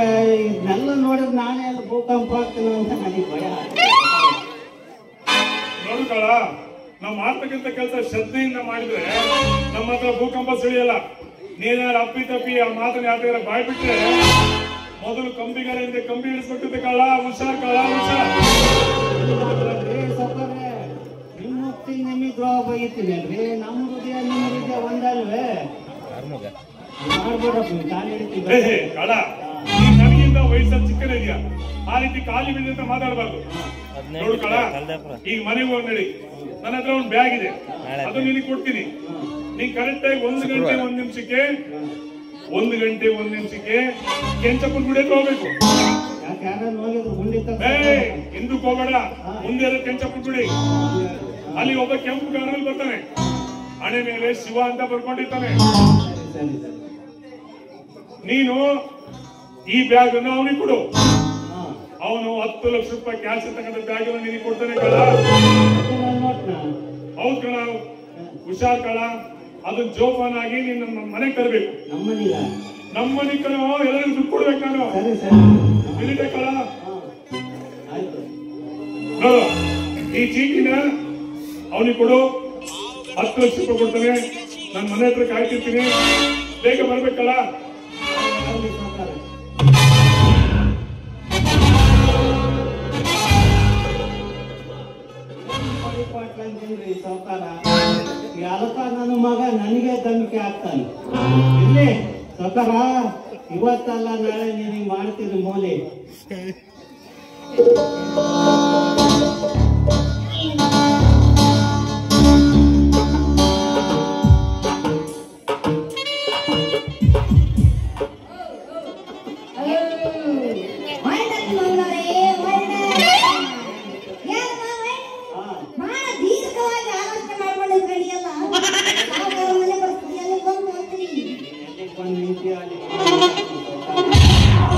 ಇದನ್ನೆಲ್ಲ ನೋಡಿದ್ರೆ ನಾನೇ ಅಲ್ಲಿ ಭೂಕಂಪ ಆಗ್ತೀನಿ ಅಂತ ನನಗೆ ಭಯ. ನೋಡು ಕಾಳ ನಾವು ಮಾಡ್ತಕ್ಕಂಥ ಕೆಲಸ ಶ್ರದ್ಧೆಯಿಂದ ಮಾಡಿದ್ರೆ ನಮ್ಮ ಹತ್ರ ಭೂಕಂಪ ಸುಳಿಯಲ್ಲ. ನೀನಾರು ಅಪ್ಪಿ ತಪ್ಪಿ ಆ ಮಾತನ್ನ ಯಾವ್ದಾರ ಬಾಯ್ ಬಿಟ್ರೆ ಮೊದಲು ಕಂಬಿಗಳಿಂದ ಕಂಬಿ ಇಳಿಸ್ಬಿಟ್ಟಿದೆ ಕಾಳ. ಹುಷಾರ್ ಕಾಳ ಹುಷಾರ್. ಸೌಕರ್ಯ ನಿಮ್ಮ ಮುಕ್ತಿ ನಿಮಗೆ ದ್ರೋಹ ಬೈತೀನಿ ಅಲ್ರಿ. ನಮ್ಮ ಹೃದಯ ನಿಮ್ಮ ಹೃದಯ ಒಂದಲ್ವೇ ಮಾಡ್ಬಿಡಪ್ಪ ಕಾಲು ಹಿಡಿತೀವಿ. ಕಾಳ ನನಗಿಂತ ವಯಸ್ಸಲ್ಲಿ ಚಿಕ್ಕನಿದ್ಯಾ ಆ ರೀತಿ ಖಾಲಿ ಬಿದ್ದಂತ ಮಾತಾಡಬಾರ್ದು. ನೋಡು ಕಾಳ ಈಗ ಮನೆಗೆ ಹೋಗಿ ನಡಿ ನನ್ನ ಹತ್ರ ಒಂದು ಬ್ಯಾಗ್ ಇದೆ ಅದು ನಿನಗೆ ಕೊಡ್ತೀನಿ. ನೀನ್ ಕರೆಕ್ಟ್ ಆಗಿ 1 ಗಂಟೆ 1 ನಿಮಿಷಕ್ಕೆ ಕೆಂಚಪ್ಪನ ಗುಡಿಗೆ ಹೋಗ್ಬೇಕು. ಹಿಂದಕ್ಕೆ ಹೋಗಬೇಡ ಮುಂದೆ ಕೆಂಚಪ್ಪನ ಗುಡಿ. ಅಲ್ಲಿ ಒಬ್ಬ ಕೆಂಪು ಕಾರಲ್ಲಿ ಬರ್ತಾನೆ ಹಣೆ ಮೇಲೆ ಶಿವ ಅಂತ ಬರ್ಕೊಂಡಿರ್ತಾನೆ. ನೀನು ಈ ಬ್ಯಾಗ್ ಅನ್ನು ಅವನಿಗೆ ಕೊಡು. ಅವನು 10 ಲಕ್ಷ ರೂಪಾಯಿ ಕ್ಯಾಶ್ ತಗೊಂಡ ಬ್ಯಾಗ್ ಅನ್ನು ನಿನಗೆ ಕೊಡ್ತಾನೆ ಕಳ. ಹೌದು ಕಣ ಹುಷಾರ್ ಕಳ. ಅದನ್ನ ಜೋಪಾನಾಗಿ ನೀನ್ ನಮ್ಮ ಮನೆಗೆ ತರಬೇಕು. ನಮ್ಮ ಮನೆ ಕಣ ಎಲ್ಲರಿಗೂ ದುಡ್ಡು ಕೊಡ್ಬೇಕು ನಾನು. ತಿಳಿದೆ ಕಳ. ನೋಡು ಈ ಚೀಟಿನ ಅವನಿಗೆ ಕೊಡು. 10 ಲಕ್ಷ ರೂಪಾಯಿ ಕೊಡ್ತಾನೆ. ನನ್ನ ಮನೆ ಹತ್ರ ಕಾಯ್ತಿರ್ತೀನಿ. ಬೇಗ ಬರ್ಬೇಕಲ್ಲ. ಸೌಕಾರ ಅದಕ್ಕ ನನ್ನ ಮಗ ನನಗೆ ಧಮಕಿ ಆಗ್ತಾನೆ. ಇಲ್ಲಿ ಸೌಕಾರ ಇವತ್ತಲ್ಲ ನಾಳೆ ನಿನಗೆ ಮಾಡ್ತೀನಿ ಮೂಲೆ.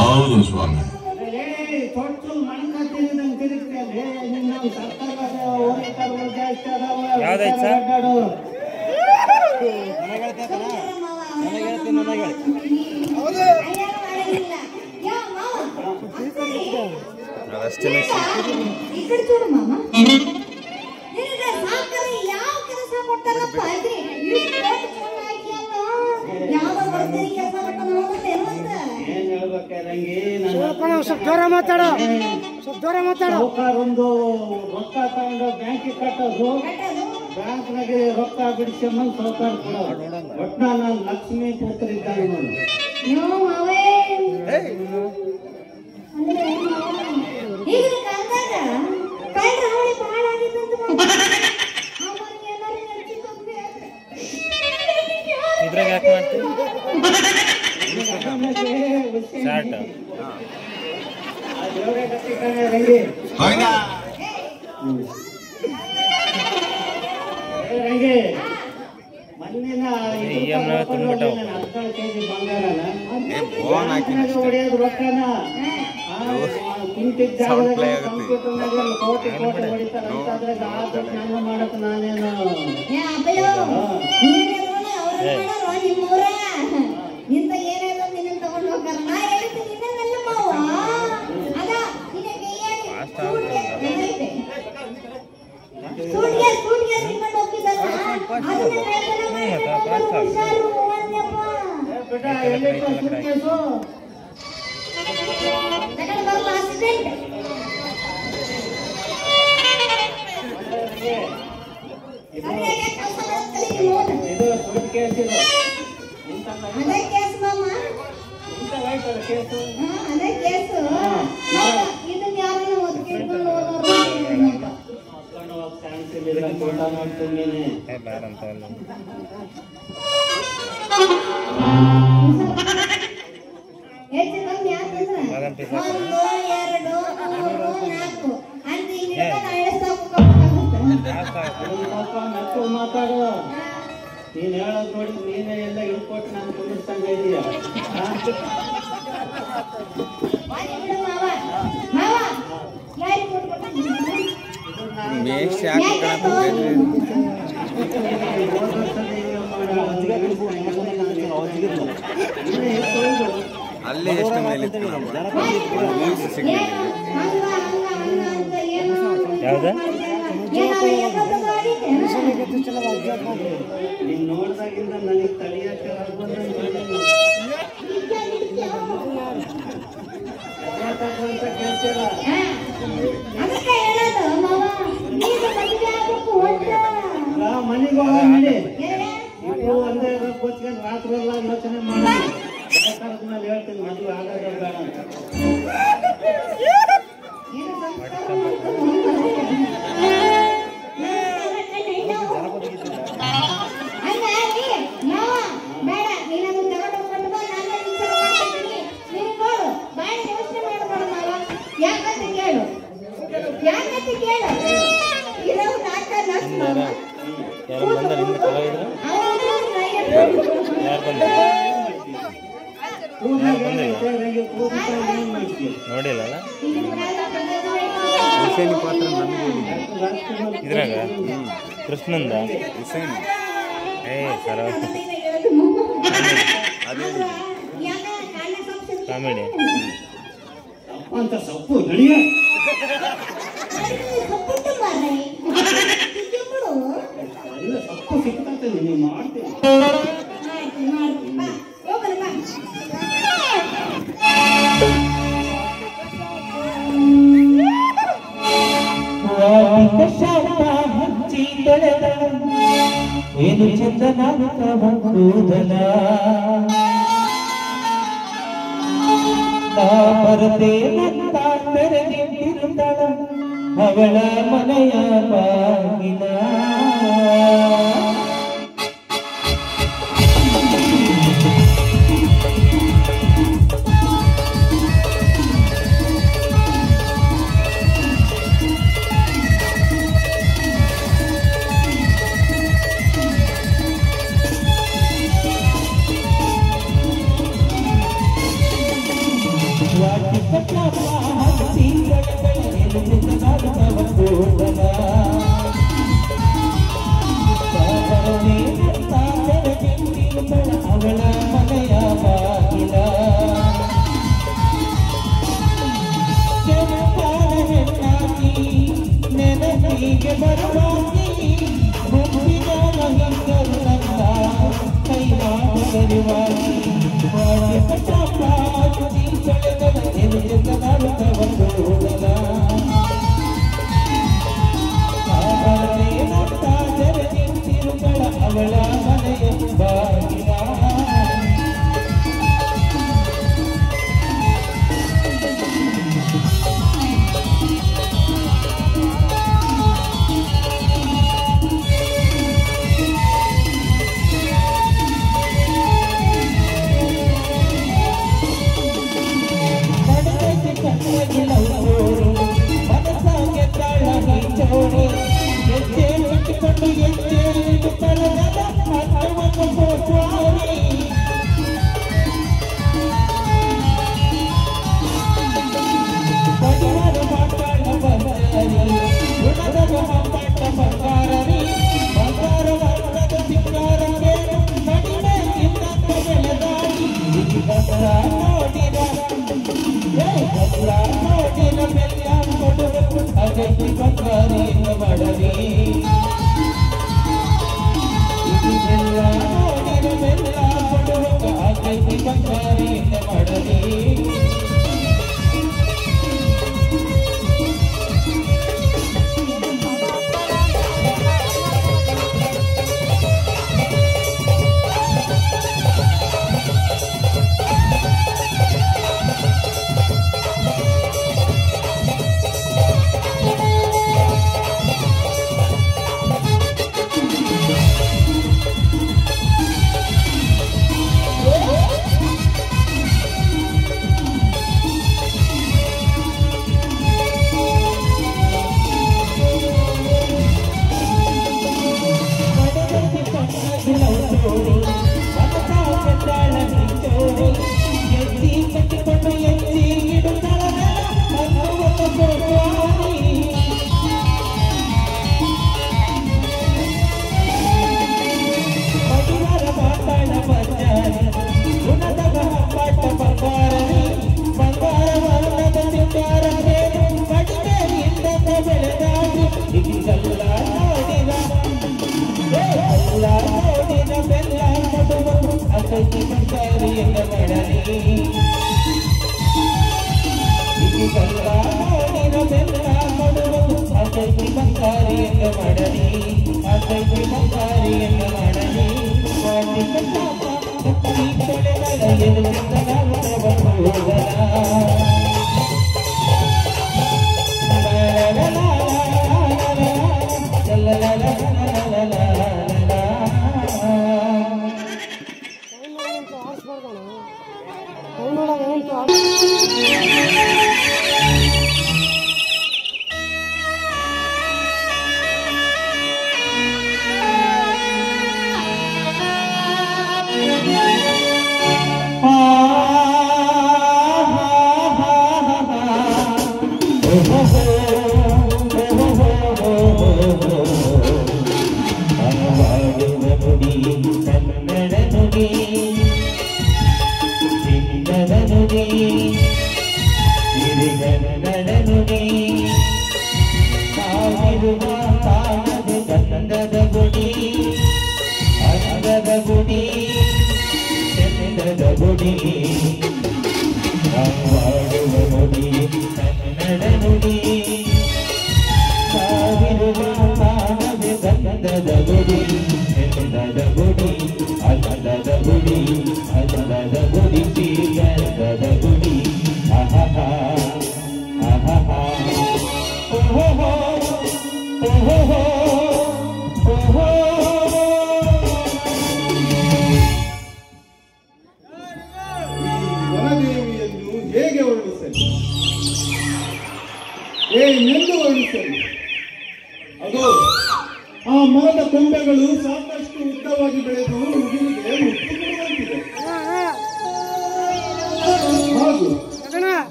ಹೌದು ಸ್ವಾಮಿ. ತೊಟ್ಟು ಮಣ್ಕಾತೀರಿ ನಂಗೆ ತಿರುಗ್ತಿಯಲ್ಲಿ ನಿಮ್ಮ ಸರ್ಕಾರದ ಹೋರಾಟಗಳು ಜಾಸ್ತಿ ಅದಾವ. ಯಾವ ಕೆಲಸ ಕೊಟ್ಟಾರಪ್ಪ ಸಾಹುಕಾರ ಒಂದು ರೊಕ್ಕ ತಗೊಂಡು ಬ್ಯಾಂಕಿಗೆ ಕಟ್ಟೋದು, ಬ್ಯಾಂಕ್ನಾಗೆ ರೊಕ್ಕ ಬಿಡಿಸ್ಕೊಂಬಂದು ಸಾಹುಕಾರ ಕೊಡೋದು. ಒಟ್ಟ ನಾನು ಲಕ್ಷ್ಮೀ ಪುತ್ರ ಇದ್ದಾನೆ ನೋಡಿ. ಇದ್ರಾಗ ಯಾಕೆ ಮಾಡ್ತೀವಿ ಮಣ್ಣಿನ 16 ಕೆಜಿ ಬಂಗಾರನ ಹೊಡೆಯೋದು ರೊಕ್ಕನ ಕುಂತಿದ್ದ ಜಾಗದಾಗ ಕಂಪ್ಯೂಟರ್ನಾಗ ಕೋಟಿ ಹೊಡಿತಾರ ಅಂತಂದ್ರೆ ನಂಗ ಮಾಡಕ್ ನಾನೇನು ನಿಂತ ಏನಾದ್ರು ನಿನ್ನ ತಗೊಂಡು ಹೋಗ್ತಾರ. ನಾ ಹೇಳ್ತೀನಿ ಇನ್ನೆಲ್ಲ ಮಾವ ಅದ ಸೂಟ್ಗೆ ಸಿಕ್ಕೊಂಡು ಹೋಗಿದ್ದಲ್ಲ ಅದೇ ಕೇಸ್ ಮಾಮ, ಅದೇ ಕೇಸು. ಇದನ್ನ ಯಾರು ಒದ್ಕಿಡ್ಕೊಂಡು ಹೆಚ್ಚು ಕಮ್ಮಿ ಆಗ್ತಂದ್ರ 1 2 3 4 ಅಂತ ಮಾತಾಡು. ನೀನ್ ಹೇಳೋದ್ ನೋಡಿ ನೀನೇ ಎಲ್ಲ ಇಳ್ಕೊಟ್ಟು ನಾನು ಕುಂದಿರ್ಸಂಗ ಇದೀಯ. ಅಲ್ಲೇ ಎಷ್ಟು ಮೇಲೆ ನೀನ್ ನೋಡ್ದಾಗಿಂದ ನನಗೆ ತಳಿಯಕ್ಕೆ ಅಂತ ಕೇಳ್ತೀರ. ಮನೆಗೆ ಹೋಗಿ ಇವು ಒಂದೇ ಕೂತ್ಕೊಂಡು ರಾತ್ರಿ ಎಲ್ಲ ಯೋಚನೆ ಮಾಡಿ ಮೇಲೆ ಹೇಳ್ತೀನಿ ಮದುವೆ ಆಗೋದು ಬೇಡ ಅಂತ. ನೋಡಿಲ್ಲ ಪಾತ್ರ ಇದ್ರಾಗ ಕೃಷ್ಣಂದ ಸರ ಕಾಮಿಡಿ ಅಂತ ಸೊಪ್ಪು ನಡಿಯ ಸೊಪ್ಪು ಸಿಕ್ತಂತೆ ನೀವು ಮಾಡ್ತೀವಿ. ಹಚ್ಚಿ ತೊಳೆದ ಏನು ಚಂದನ ಕೂದಲ ಬರದೆ ನಂತ ತೆರೆದಿರುತ್ತಳ ಅವಳ ಮನೆಯ ಬಾಗಿಲ. ಅವಳ ಮನೆಯ ಬಾಗಿಲ ಹೆಣ್ಣಾಗಿ ನೆನಪಿಗೆ ಬರುವಾಗಿ ಮುಪ್ಪಿನ ಮಹಿಂದರು ನನ್ನ ಕೈ ಮಾಡುವರಿವಾಗಿ ತೊಳೆದ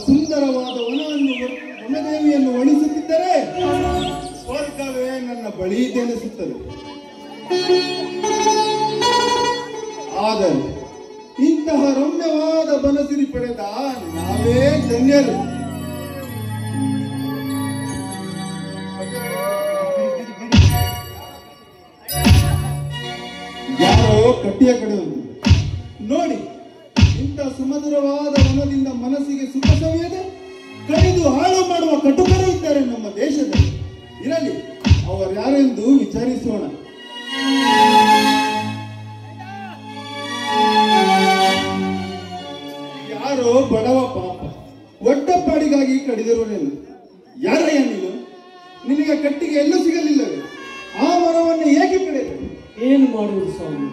ಸುಂದರವಾದ ವನವನ್ನು ದೇವಿಯನ್ನು ಒಣಿಸುತ್ತಿದ್ದರೆ ಸ್ವರ್ಗವೇ ನನ್ನ ಬಳಿ ಎನಿಸುತ್ತದೆ. ಆದರೆ ಇಂತಹ ರಮ್ಯವಾದ ಬನಸಿರಿ ಪಡೆದ ನಾವೇ ಧನ್ಯರು. ಯಾರೋ ಕಟ್ಟಿಯ ಕಡೆ ನೋಡಿ, ಇಂಥ ಸುಮಧುರವಾದ ವನದಿಂದ ಮನಸ್ಸಿಗೆ ಸುಖ ಸವಿಯದೆ ಕಡಿದು ಹಾಳು ಮಾಡುವ ಕಟುಕರು ಇದ್ದಾರೆ ನಮ್ಮ ದೇಶದಲ್ಲಿ. ಇರಲಿ, ಅವರು ಯಾರೆಂದು ವಿಚಾರಿಸೋಣ. ಯಾರೋ ಬಡವ ಪಾಪ ಒಡ್ಡಪ್ಪಾಡಿಗಾಗಿ ಕಡಿದಿರುವನೇನು. ಯಾರಯ್ಯ ನೀನು? ನಿನಗೆ ಕಟ್ಟಿಗೆ ಎಲ್ಲೂ ಸಿಗಲಿಲ್ಲವೇ? ಆ ಮರವನ್ನು ಏಕೆ ಕಡಿದೆ? ಏನು ಮಾಡುವುದು ಸ್ವಾಮಿ?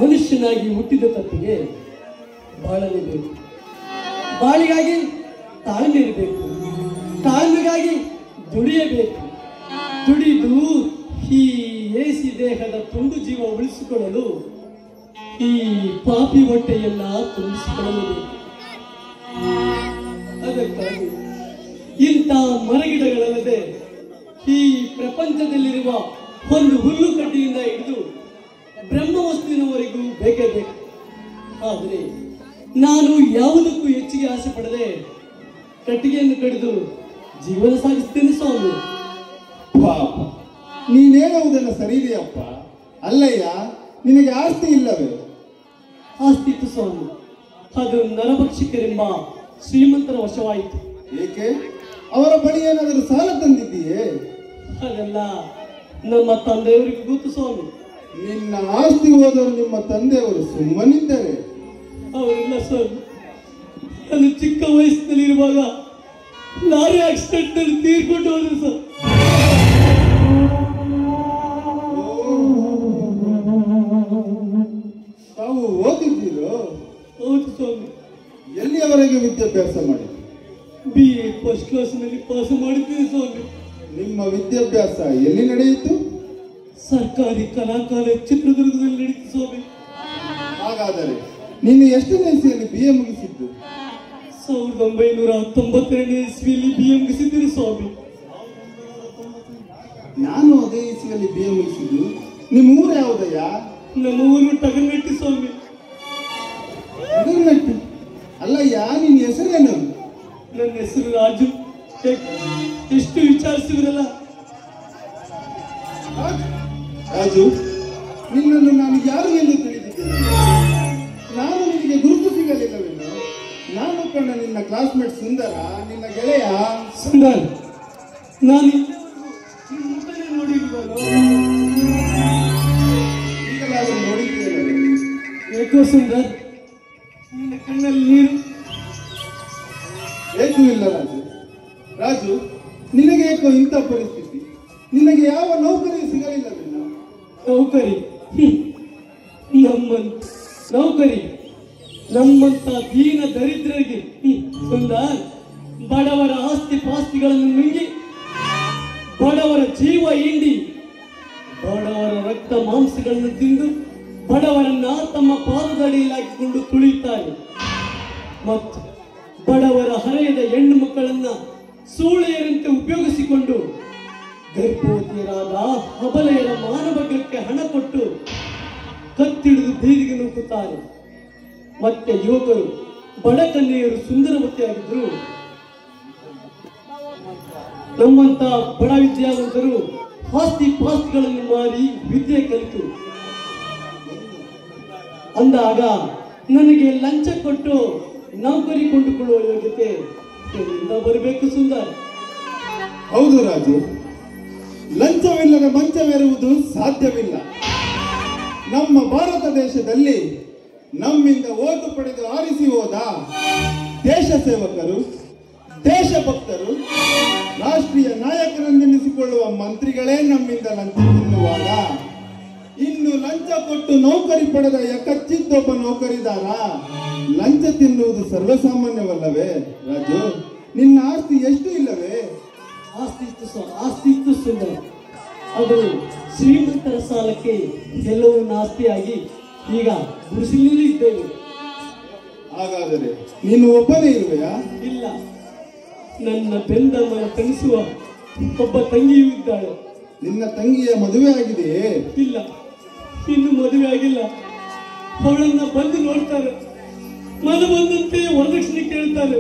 ಮನುಷ್ಯನಾಗಿ ಹುಟ್ಟಿದ ತಪ್ಪಿಗೆ ಬಾಳಲೇಬೇಕು. ಬಾಳಿಗಾಗಿ ತಾಳ್ಮೆ ಇರಬೇಕು. ತಾಳ್ಮೆಗಾಗಿ ದುಡಿಯಬೇಕು. ದುಡಿದು ಈ ಏಸಿ ದೇಹದ ತುಂಡು ಜೀವ ಉಳಿಸಿಕೊಳ್ಳಲು ಈ ಪಾಪಿ ಹೊಟ್ಟೆಯನ್ನ ತುಂಬಿಸಿಕೊಳ್ಳಬೇಕು. ಅದಕ್ಕಾಗಿ ಇಂಥ ಮರಗಿಡಗಳಲ್ಲದೆ ಈ ಪ್ರಪಂಚದಲ್ಲಿರುವ ಒಂದು ಹುಲ್ಲು ಕಡ್ಡಿಯಿಂದ ಹಿಡಿದು ಬ್ರಹ್ಮವಸ್ತುವಿನವರೆಗೂ ಬೇಕೇ ಬೇಕು. ಆದರೆ ನಾನು ಯಾವುದಕ್ಕೂ ಹೆಚ್ಚಿಗೆ ಆಸೆ ಪಡದೆ ಕಟ್ಟಿಗೆಯನ್ನು ಕಡಿದು ಜೀವನ ಸಾಗಿಸ್ತೇನೆ ಸ್ವಾಮಿ. ಪಾಪ, ನೀನೇನುವುದನ್ನು ಸರಿದೆಯಪ್ಪ. ಅಲ್ಲಯ್ಯ, ನಿನಗೆ ಆಸ್ತಿ ಇಲ್ಲವೇ? ಆಸ್ತಿ ಇತ್ತು ಸ್ವಾಮಿ, ಅದು ನರಭಕ್ಷಕರೆಂಬ ಶ್ರೀಮಂತರ ವಶವಾಯಿತು. ಏಕೆ? ಅವರ ಬಳಿ ಏನಾದರೂ ಸಾಲ ತಂದಿದ್ದೀಯೇ? ಅದೆಲ್ಲ ನಮ್ಮ ತಂದೆಯವರಿಗೆ ಗೊತ್ತು ಸ್ವಾಮಿ. ನಿನ್ನ ಆಸ್ತಿ ಹೋದವರು ನಿಮ್ಮ ತಂದೆಯವರು ಸುಮ್ಮನಿದ್ದರೆ? ಅವರೆಲ್ಲ ಸ್ವಾಮಿ, ನಾನು ಚಿಕ್ಕ ವಯಸ್ಸಿನಲ್ಲಿರುವಾಗ ಲಾರಿ ಆಕ್ಸಿಡೆಂಟ್ ನಲ್ಲಿ ತೀರ್ಕೊಂಡು ಹೋದ್ರು ಸರ್. ತಾವು ಓದಿದ್ದೀರೋ? ಹೌದು ಸ್ವಾಮಿ. ಎಲ್ಲಿಯವರೆಗೆ ವಿದ್ಯಾಭ್ಯಾಸ ಮಾಡಿ? BA ಫಸ್ಟ್ ಕ್ಲಾಸ್ನಲ್ಲಿ ಪಾಸ್ ಮಾಡಿದ್ದೀನಿ ಸ್ವಾಮಿ. ನಿಮ್ಮ ವಿದ್ಯಾಭ್ಯಾಸ ಎಲ್ಲಿ ನಡೆಯಿತು? ಸರ್ಕಾರಿ ಕಲಾ ಕಾಲೇಜ್ ಚಿತ್ರದುರ್ಗದಲ್ಲಿ ನಡೀತು ಸ್ವಾಮಿ. ಹಾಗಾದರೆ ನೀನು ಎಷ್ಟನೇ ಇಸವಿಯಲ್ಲಿ BA ಮುಗಿಸಿದ್ದು? 1992ನೇ ಇಸ್ವಿಯಲ್ಲಿ BA ಮುಗಿಸಿದ್ದೀನಿ ಸ್ವಾಮಿ. ನಾನು ಅದೇ ಇಸವಿಯಲ್ಲಿ BA ಮುಗಿಸಿದ್ದು. ನಿಮ್ಮ ಊರು ಯಾವುದಯ್ಯ? ನಮ್ಮ ಊರು ಟಗರ್ನಟ್ಟಿ ಸ್ವಾಮಿ. ಟಗರ್ನಟ್ಟಿ? ಅಲ್ಲಯ್ಯ, ನಿನ್ನ ಹೆಸರೇನು? ನನ್ನ ಹೆಸರು ರಾಜು. ಎಷ್ಟು ವಿಚಾರಿಸಿದ್ರಲ್ಲ. ರಾಜು, ನಿನ್ನನ್ನು ನಾನು ಯಾರು ಎಂದು ತಿಳಿದಿದ್ದೇನೆ. ನಾನು ನಿನಗೆ ಗುರುತು ಸಿಗಲಿಲ್ಲವೇನು? ನಾನು ಕಂಡ ನಿನ್ನ ಕ್ಲಾಸ್ಮೇಟ್ ಸುಂದರ, ನಿನ್ನ ಗೆಳೆಯ ಸುಂದರ್. ನಾನು ನೋಡಿರುವನು. ಈಗಲಾದರೂ ನೋಡಿದ್ದೇನೆ. ಏಕೋ ಸುಂದರ್, ನಿನ್ನ ಕಣ್ಣಲ್ಲಿ ನೀರು. ಏಕೂ ಇಲ್ಲ ರಾಜು. ರಾಜು, ನಿನಗೆ ಏಕೋ ಇಂಥ ಪರಿಸ್ಥಿತಿ? ನಿನಗೆ ಯಾವ ನೌಕರಿ ಸಿಗಲಿಲ್ಲವೇನು? ನೌಕರಿ? ನೌಕರಿ ನಮ್ಮಂತ ದೀನ ದರಿದ್ರರಿಗೆ. ಸುಂದರ್, ಬಡವರ ಆಸ್ತಿ ಪಾಸ್ತಿಗಳನ್ನು ನುಂಗಿ, ಬಡವರ ಜೀವ ಹಿಂಡಿ, ಬಡವರ ರಕ್ತ ಮಾಂಸಗಳನ್ನು ತಿಂದು ಬಡವರನ್ನ ತಮ್ಮ ಪಾದದಡಿಯಲ್ಲಿ ಹಾಕಿಕೊಂಡು ತುಳಿಯುತ್ತಾರೆ. ಮತ್ತು ಬಡವರ ಹರೆಯದ ಹೆಣ್ಣು ಮಕ್ಕಳನ್ನ ಸೂಳೆಯರಂತೆ ಉಪಯೋಗಿಸಿಕೊಂಡು ಗರ್ಭವತಿಯರಾದ ಅಬಲೆಯರ ಮಾನಭಂಗಕ್ಕೆ ಹಣ ಕೊಟ್ಟು ಕತ್ತಿಡಿದು ಬೀದಿಗೆ ನೂಕುತ್ತಾರೆ. ಮತ್ತೆ ಯುವಕರು, ಬಡ ಕನ್ಯೆಯರು ಸುಂದರವತಿಯಾಗಿದ್ದರು. ನಮ್ಮಂತ ಬಡ ವಿದ್ಯಾವಂತರು ಆಸ್ತಿ ಪಾಸ್ತಿಗಳನ್ನು ಮಾರಿ ವಿದ್ಯೆ ಕಲಿತು ಅಂದಾಗ ನನಗೆ ಲಂಚ ಕೊಟ್ಟು ನೌಕರಿ ಕೊಂಡುಕೊಳ್ಳುವ ಯೋಗ್ಯತೆ ಎಲ್ಲಿಂದ ಬರಬೇಕು ಸುಂದರ್? ಹೌದು ರಾಜು, ಲಂಚವಿಲ್ಲದ ಮಂಚವೇರುವುದು ಸಾಧ್ಯವಿಲ್ಲ. ನಮ್ಮ ಭಾರತ ದೇಶದಲ್ಲಿ ನಮ್ಮಿಂದ ಓಟು ಪಡೆದು ಆರಿಸಿ ಹೋದ ದೇಶ ಸೇವಕರು, ದೇಶಭಕ್ತರು, ರಾಷ್ಟ್ರೀಯ ನಾಯಕರೆಂದೆನಿಸಿಕೊಳ್ಳುವ ಮಂತ್ರಿಗಳೇ ನಮ್ಮಿಂದ ಲಂಚ ತಿನ್ನುವಾಗ ಇನ್ನು ಲಂಚ ಕೊಟ್ಟು ನೌಕರಿ ಪಡೆದ ಯಕಚ್ಚಿದ್ದೊಬ್ಬ ನೌಕರಿದಾರ ಲಂಚ ತಿನ್ನುವುದು ಸರ್ವಸಾಮಾನ್ಯವಲ್ಲವೇ? ರಾಜು, ನಿನ್ನ ಆಸ್ತಿ ಎಷ್ಟು ಇಲ್ಲವೇ? ಆಸ್ತಿ ಇತ್ತು ಸುಂದರ. ಅದು ಶ್ರೀಮಂತರ ಸಾಲಕ್ಕೆ ಎಲ್ಲವೂ ನಾಸ್ತಿಯಾಗಿ ಈಗ ಗುಡಿಸಲಿನಲ್ಲಿ ಇದ್ದೇವೆ. ಹಾಗಾದರೆ ನೀನು ಒಬ್ಬನೇ ಇರುವೆಯಾ? ಇಲ್ಲ, ನನ್ನ ಬೆಂದ ಮನ ತಣಿಸುವ ಒಬ್ಬ ತಂಗಿಯೂ ಇದ್ದಾಳೆ. ನಿನ್ನ ತಂಗಿಯ ಮದುವೆ ಆಗಿದೆಯೇ? ಇಲ್ಲ, ಇನ್ನು ಮದುವೆ ಆಗಿಲ್ಲ. ಅವಳನ್ನ ಬಂದು ನೋಡ್ತಾರೆ, ಮನ ಬಂದಂತೆ ವರದಕ್ಷಿಣೆ ಕೇಳ್ತಾರೆ.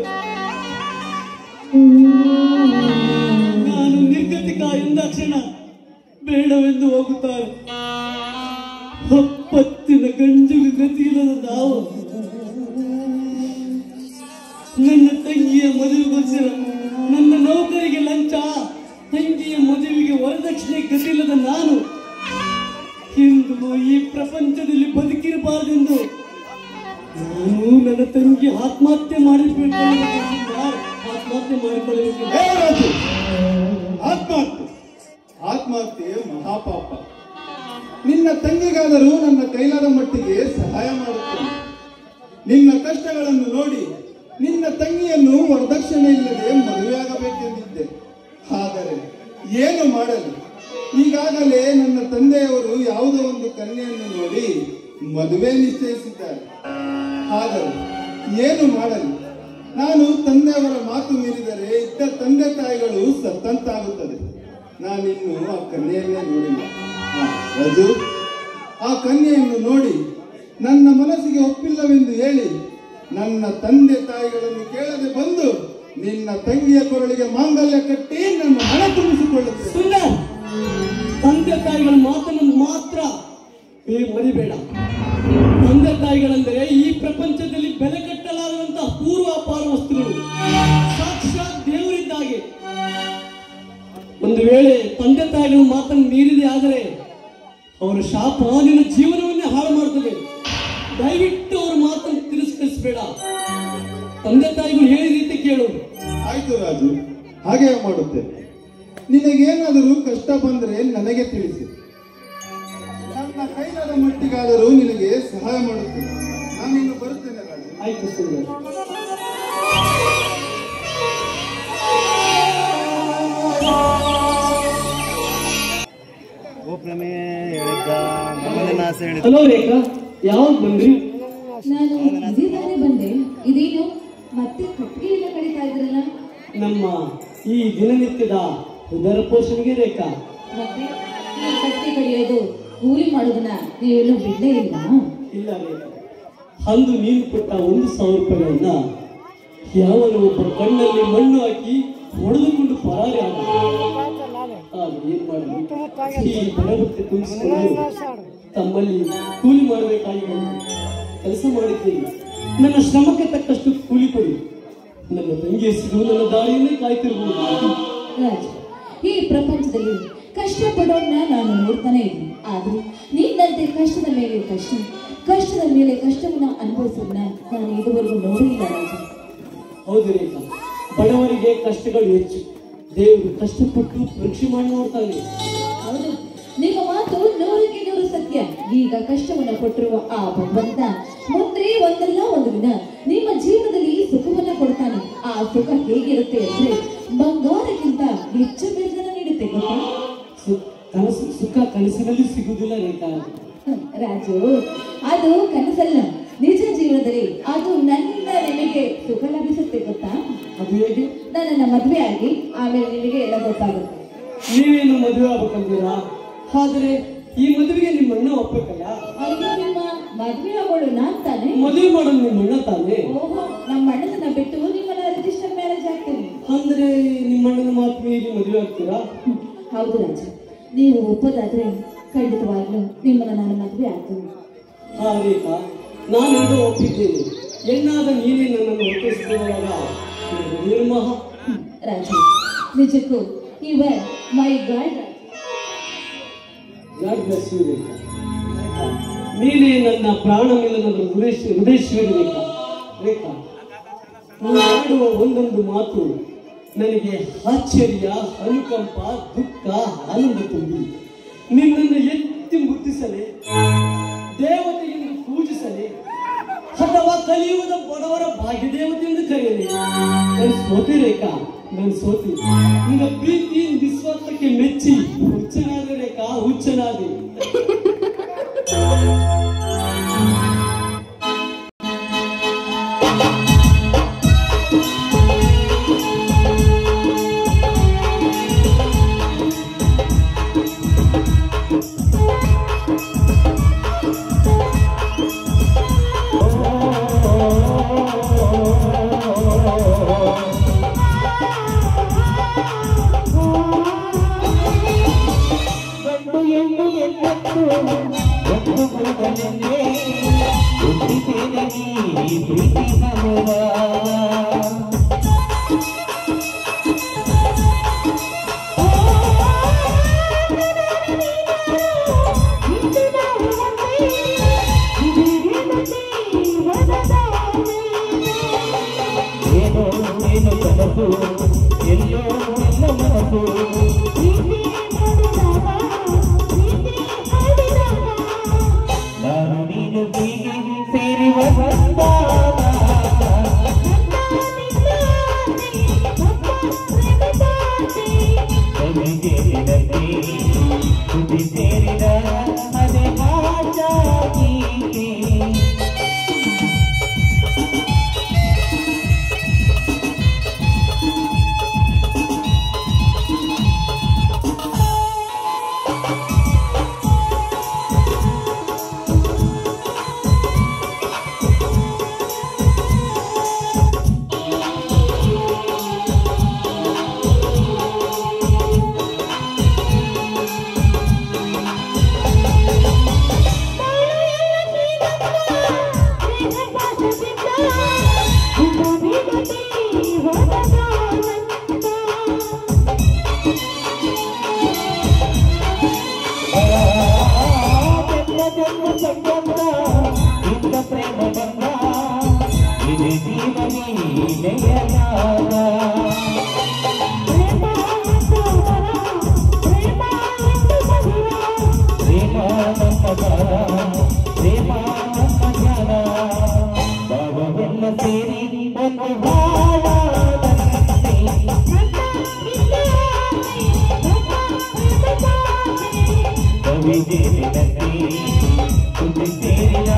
ನಾನು ನಿರ್ಗತಿಕ ಎಂದಾಕ್ಷಣ ಬೇಡವೆಂದು ಹೋಗುತ್ತಾರೆ. ಒಪ್ಪತ್ತಿನ ಗಂಜುಗೆ ಗತಿಯಿಲ್ಲದ ನಾವು ನನ್ನ ತಂಗಿಯ ಮದುವೆಗೋಸ್ಕರ ನನ್ನ ನೌಕರಿಗೆ ಲಂಚ, ತಂಗಿಯ ಮದುವೆಗೆ ವರದಕ್ಷಿಣೆ ಗತಿಯಿಲ್ಲದ ನಾನು ಇಂದು ಈ ಪ್ರಪಂಚದಲ್ಲಿ ಬದುಕಿರಬಾರದೆಂದು ನಾನು ನನ್ನ ತಂಗಿ ಆತ್ಮಹತ್ಯೆ ಮಾಡಿಕೊಳ್ಳಬೇಕು. ಆತ್ಮಹತ್ಯೆ ಮಹಾಪಾಪ. ನಿನ್ನ ತಂಗಿಗಾದರೂ ನನ್ನ ಕೈಲಾದ ಮಟ್ಟಿಗೆ ಸಹಾಯ ಮಾಡುತ್ತೇನೆ. ನಿನ್ನ ಕಷ್ಟಗಳನ್ನು ನೋಡಿ ನಿನ್ನ ತಂಗಿಯನ್ನು ವರದಕ್ಷಿಣೆ ಇಲ್ಲದೆ ಮದುವೆಯಾಗಬೇಕೆಂದಿದ್ದೆ. ಆದರೆ ಏನು ಮಾಡಲಿ, ಈಗಾಗಲೇ ನನ್ನ ತಂದೆಯವರು ಯಾವುದೋ ಒಂದು ಕನ್ಯೆಯನ್ನು ನೋಡಿ ಮದುವೆ ನಿಶ್ಚಯಿಸಿದ್ದಾರೆ. ಆದರೆ ಏನು ಮಾಡಲಿ, ನಾನು ತಂದೆಯವರ ಮಾತು ಮೀರಿದರೆ ಇದ್ದ ತಂದೆ ತಾಯಿಗಳು ಸತ್ತಂತಾಗುತ್ತದೆ. ನಾನಿನ್ನು ಆ ಕನ್ಯೆಯನ್ನೇ ನೋಡಿಲ್ಲ. ರಾಜು, ಆ ಕನ್ಯೆಯನ್ನು ನೋಡಿ ನನ್ನ ಮನಸ್ಸಿಗೆ ಒಪ್ಪಿಲ್ಲವೆಂದು ಹೇಳಿ ನನ್ನ ತಂದೆ ತಾಯಿಗಳನ್ನು ಕೇಳದೆ ಬಂದು ನಿನ್ನ ತಂಗಿಯ ಕೊರಳಿಗೆ ಮಾಂಗಲ್ಯ ಕಟ್ಟಿ ನನ್ನ ಮನ ತುಂಬಿಸಿಕೊಳ್ಳುತ್ತೇನೆ. ತಂದೆ ತಾಯಿಗಳ ಮಾತನ್ನು ಮಾತ್ರ ಮರಿಬೇಡ. ತಂದೆ ತಾಯಿಗಳೆಂದರೆ ಈ ಪ್ರಪಂಚದಲ್ಲಿ ಬೆಲೆ ಕಟ್ಟಲಾರದಂತಹ ಪೂರ್ವಾಪಾರ ವಸ್ತುಗಳು, ಸಾಕ್ಷಾತ್ ದೇವರಿದ್ದಾಗೆ. ಒಂದು ವೇಳೆ ತಂದೆ ತಾಯಿಗಳ ಮಾತನ್ನು ಮೀರಿದೆ ಆದರೆ ಅವರ ಶಾಪ ನಿನ್ನ ಜೀವನವನ್ನೇ ಹಾಳು ಮಾಡುತ್ತದೆ. ದಯವಿಟ್ಟು ಅವರ ಮಾತನ್ನು ತಿರಸ್ಕರಿಸಬೇಡ. ತಂದೆ ತಾಯಿಗಳು ಹೇಳಿದ ರೀತಿ ಕೇಳು. ಆಯ್ತು ರಾಜು, ಹಾಗೆ ಮಾಡುತ್ತೇನೆ. ನಿನಗೇನಾದರೂ ಕಷ್ಟ ಬಂದರೆ ನನಗೆ ತಿಳಿಸಿ. ನನ್ನ ಕೈಲಾದ ಮಟ್ಟಿಗಾದರೂ ನಿನಗೆ ಸಹಾಯ ಮಾಡುತ್ತೇನೆ. ನಾನಿನ್ನು ಬರುತ್ತೇನೆ ರಾಜು. ಆಯ್ತು ಸುಂದರ. ಹಲೋ ರೇಖಾ, ಯಾವಾಗ ಬಂದ್ರಿ? ನಾನು ಇದೇ ಬಂದೆ. ಇದೇನು ಮತ್ತೆ ಕಟ್ಟಿಗೆ ಎಲ್ಲ ಕಡಿತಾ ಇದ್ರಲ್ಲ? ನಮ್ಮ ಈ ದಿನನಿತ್ಯದ ಉದರ ಪೋಷಣೆಗೆ ರೇಖಾ. ಮತ್ತೆ ಈ ಕಟ್ಟಿ ಕಡಿಯೋದು ಕೂಲಿ ಮಾಡೋದನ್ನ ನೀವೆಲ್ಲೂ ಬಿಡಲೇ ಇಲ್ಲ? ಇಲ್ಲ ರೇಖಾ, ಅಂದು ನೀನು ಕೊಟ್ಟ 1,000 ರೂಪಾಯಿಗಳನ್ನ ಯಾವನೋ ಒಬ್ಬರ ಕಣ್ಣಲ್ಲಿ ಮಣ್ಣು ಹಾಕಿ ಹೊಡೆದುಕೊಂಡು ಪರಾರಿ ಆದ. ಏನ್ ಮಾಡಲಿ, ಈ ಬಡವಕ್ಕೆ ತುಂಬಿಸಿಕೊಂಡು ತಮ್ಮಲ್ಲಿ ಕೂಲಿ ಮಾಡಬೇಕಾಗಿ ಕೆಲಸ ಮಾಡಿದ್ದೇನೆ. ನನ್ನ ಶ್ರಮಕ್ಕೆ ತಕ್ಕಷ್ಟು ಕೂಲಿ ಕೊಡಿ. ನನ್ನ ತಂಗಿ ಹೆಸರು ನನ್ನ ದಾರಿಯನ್ನೇ ಕಾಯ್ತಿರ್ಬೋದು. ರಾಜ್, ಈ ಪ್ರಪಂಚದಲ್ಲಿ ಕಷ್ಟಪಡೋನ್ನ ನಾನು ನೋಡ್ತಾನೆ ಇದ್ದೀನಿ. ಆದ್ರೆ ನಿನ್ನಂತೆ ಕಷ್ಟದ ಮೇಲೆ ಕಷ್ಟ, ಕಷ್ಟದ ಮೇಲೆ ಕಷ್ಟವನ್ನ ಅನುಭವಿಸೋದನ್ನ ನಾನು ಇದುವರೆಗೂ ನೋಡಿಲ್ಲ ರಾಜ. ಹೌದು ರೇಖಾ, ಬಡವರಿಗೆ ಕಷ್ಟಗಳು ಹೆಚ್ಚು. ದೇವರು ಕಷ್ಟಪಟ್ಟು ಪರೀಕ್ಷೆ ಮಾಡಿ ನೋಡ್ತಾನೆ. ಹೌದು, ನಿಮ್ಮ ಮಾತು 100ಕ್ಕೆ 100 ಸತ್ಯ. ಈಗ ಕಷ್ಟವನ್ನ ಕೊಟ್ಟಿರುವ ಆ ಭಗವಂತ ಮುಂದೆ ಒಂದಲ್ಲ ಒಂದು ದಿನ ನಿಮ್ಮ ಜೀವನದಲ್ಲಿ ಸುಖವನ್ನ ಕೊಡ್ತಾನೆ. ಆ ಸುಖ ಹೇಗಿರುತ್ತೆ ಅಂದ್ರೆ ಬಂಗಾರಕ್ಕಿಂತ ಹೆಚ್ಚು ಬೆಲೆಯನ್ನು ನೀಡುತ್ತೆ ಗೊತ್ತಾ? ಸುಖ ಕನಸಿನಲ್ಲಿ ಸಿಗುವುದಿಲ್ಲ ರೇಖಾ. ರಾಜು, ಅದು ಕನಸಲ್ಲ, ನಿಜ ಜೀವನದಲ್ಲಿ ಅದು ನನ್ನ ನಿಮಗೆ ಸುಖ ಲಭಿಸುತ್ತೆ ಗೊತ್ತಾ? ಅದು ಹೇಗೆ? ನನ್ನನ್ನ ಮದುವೆ ಆಗಿ ಆಮೇಲೆ ನಿಮಗೆ ಎಲ್ಲ ಗೊತ್ತಾಗುತ್ತೆ. ನೀವೇನು ಮದುವೆ ಆಗ್ಬೇಕಂತೀರಾ? ಆದ್ರೆ ಈ ಮದುವೆಗೆ ನಿಮ್ಮ ಅಣ್ಣ ಒಪ್ಪಬೇಕಲ್ಲ? ಅಯ್ಯೋ, ನಿಮ್ಮ ಮದುವೆ ಆಗೋಳು ನಾನ್ ತಾನೆ. ಮದುವೆ ಮಾಡೋದು ನಿಮ್ಮ ಅಣ್ಣ ತಾನೆ? ಓಹೋ, ನಮ್ಮ ಅಣ್ಣನ ಬಿಟ್ಟು ನಿಮ್ಮನ್ನ ರಿಜಿಸ್ಟರ್ ಮ್ಯಾರೇಜ್ ಆಗ್ತೀನಿ. ಅಂದ್ರೆ ನಿಮ್ಮ ಅಣ್ಣನ ಮಾತು ಮೀರಿ ಮದುವೆ ಆಗ್ತೀರಾ? ಹೌದು ರಾಜ, ನೀವು ಒಪ್ಪೋದಾದ್ರೆ ಖಂಡಿತವಾಗ್ಲೂ ನಿಮ್ಮನ್ನ ನಾನು ಮದುವೆ ಆಗ್ತೀನಿ. ಹಾ ರೇಖಾ, ನಾನೆಂದು ಒಪ್ಪಿದ್ದೇನೆ. ಎನ್ನಾದ ನೀನೇ ನನ್ನನ್ನು ಒಪ್ಪಿಸಿಕೊಳ್ಳುವಾಗ ನಿರ್ಮಹ. ರಾಜ, ನಿಜಕ್ಕೂ ಇವರ್ ಮೈ ಗಾಡ್. ಗಾಡ್ ಬ್ಲೆಸ್ ಯು ರೇಖಾ. ನೀನೇ ನನ್ನ ಪ್ರಾಣ ಮೇಲೆ ನನ್ನ ಹೃದಯಶ್ವರಿ ರೇಖಾ. ರೇಖಾ, ನೀವು ಆಡುವ ಒಂದೊಂದು ಮಾತು ನನಗೆ ಆಶ್ಚರ್ಯ, ಅನುಕಂಪ, ದುಃಖ, ಆನಂದ ತುಂಬಿ ನಿನ್ನನ್ನು ಎತ್ತಿ ಮುದ್ದಿಸಲೇ, ದೇವತೆಯನ್ನು ಪೂಜಿಸಲೇ ಅಥವಾ ಕಲಿಯುವುದ ಬಡವರ ಭಾಗ್ಯದೇವತೆಯನ್ನು ಕರೆಯಲಿ. ನಾನು ಸೋತೆ ರೇಖಾ, ನಾನು ಸೋತೆ. ನಿನ್ನ ಪ್ರೀತಿ ನಿಸ್ವಾರ್ಥಕ್ಕೆ ಮೆಚ್ಚಿ ಹುಚ್ಚನಾದೆ ರೇಖಾ, ಹುಚ್ಚನಾದೆ. ಎಂದು ಎನ್ನತ್ತು ಒಟ್ಟುಗೂಡಲೆಂದೇ ಹುಟ್ಟಿದ್ದೇನೆ ನೀ ಪ್ರೀತಿ ಹನುವ ಏನೋ ಏನು ಕನಸು ಎಲ್ಲೋ ಎಲ್ಲ ಮನಸ್ಸು ನಾನು ನೀನು ಹೀಗೆ ಸೇರಿ ಸುದ್ದಿ ಸೇರಿದ ಅದೇ ಮಾತಾಗಿ ಇಂದ ಪ್ರೇಮ ಬಂದ ಇದು ಜೀವನೇ ಪ್ರೇಮ ನಮ್ಮ ಜ್ಞಾನ ಭಾವವೆಲ್ಲ ಸೇರಿ ಒಂದು ಕವಿ ಸೇರಿದಂತೆ ಸುದ್ದಿ ಸೇರಿದ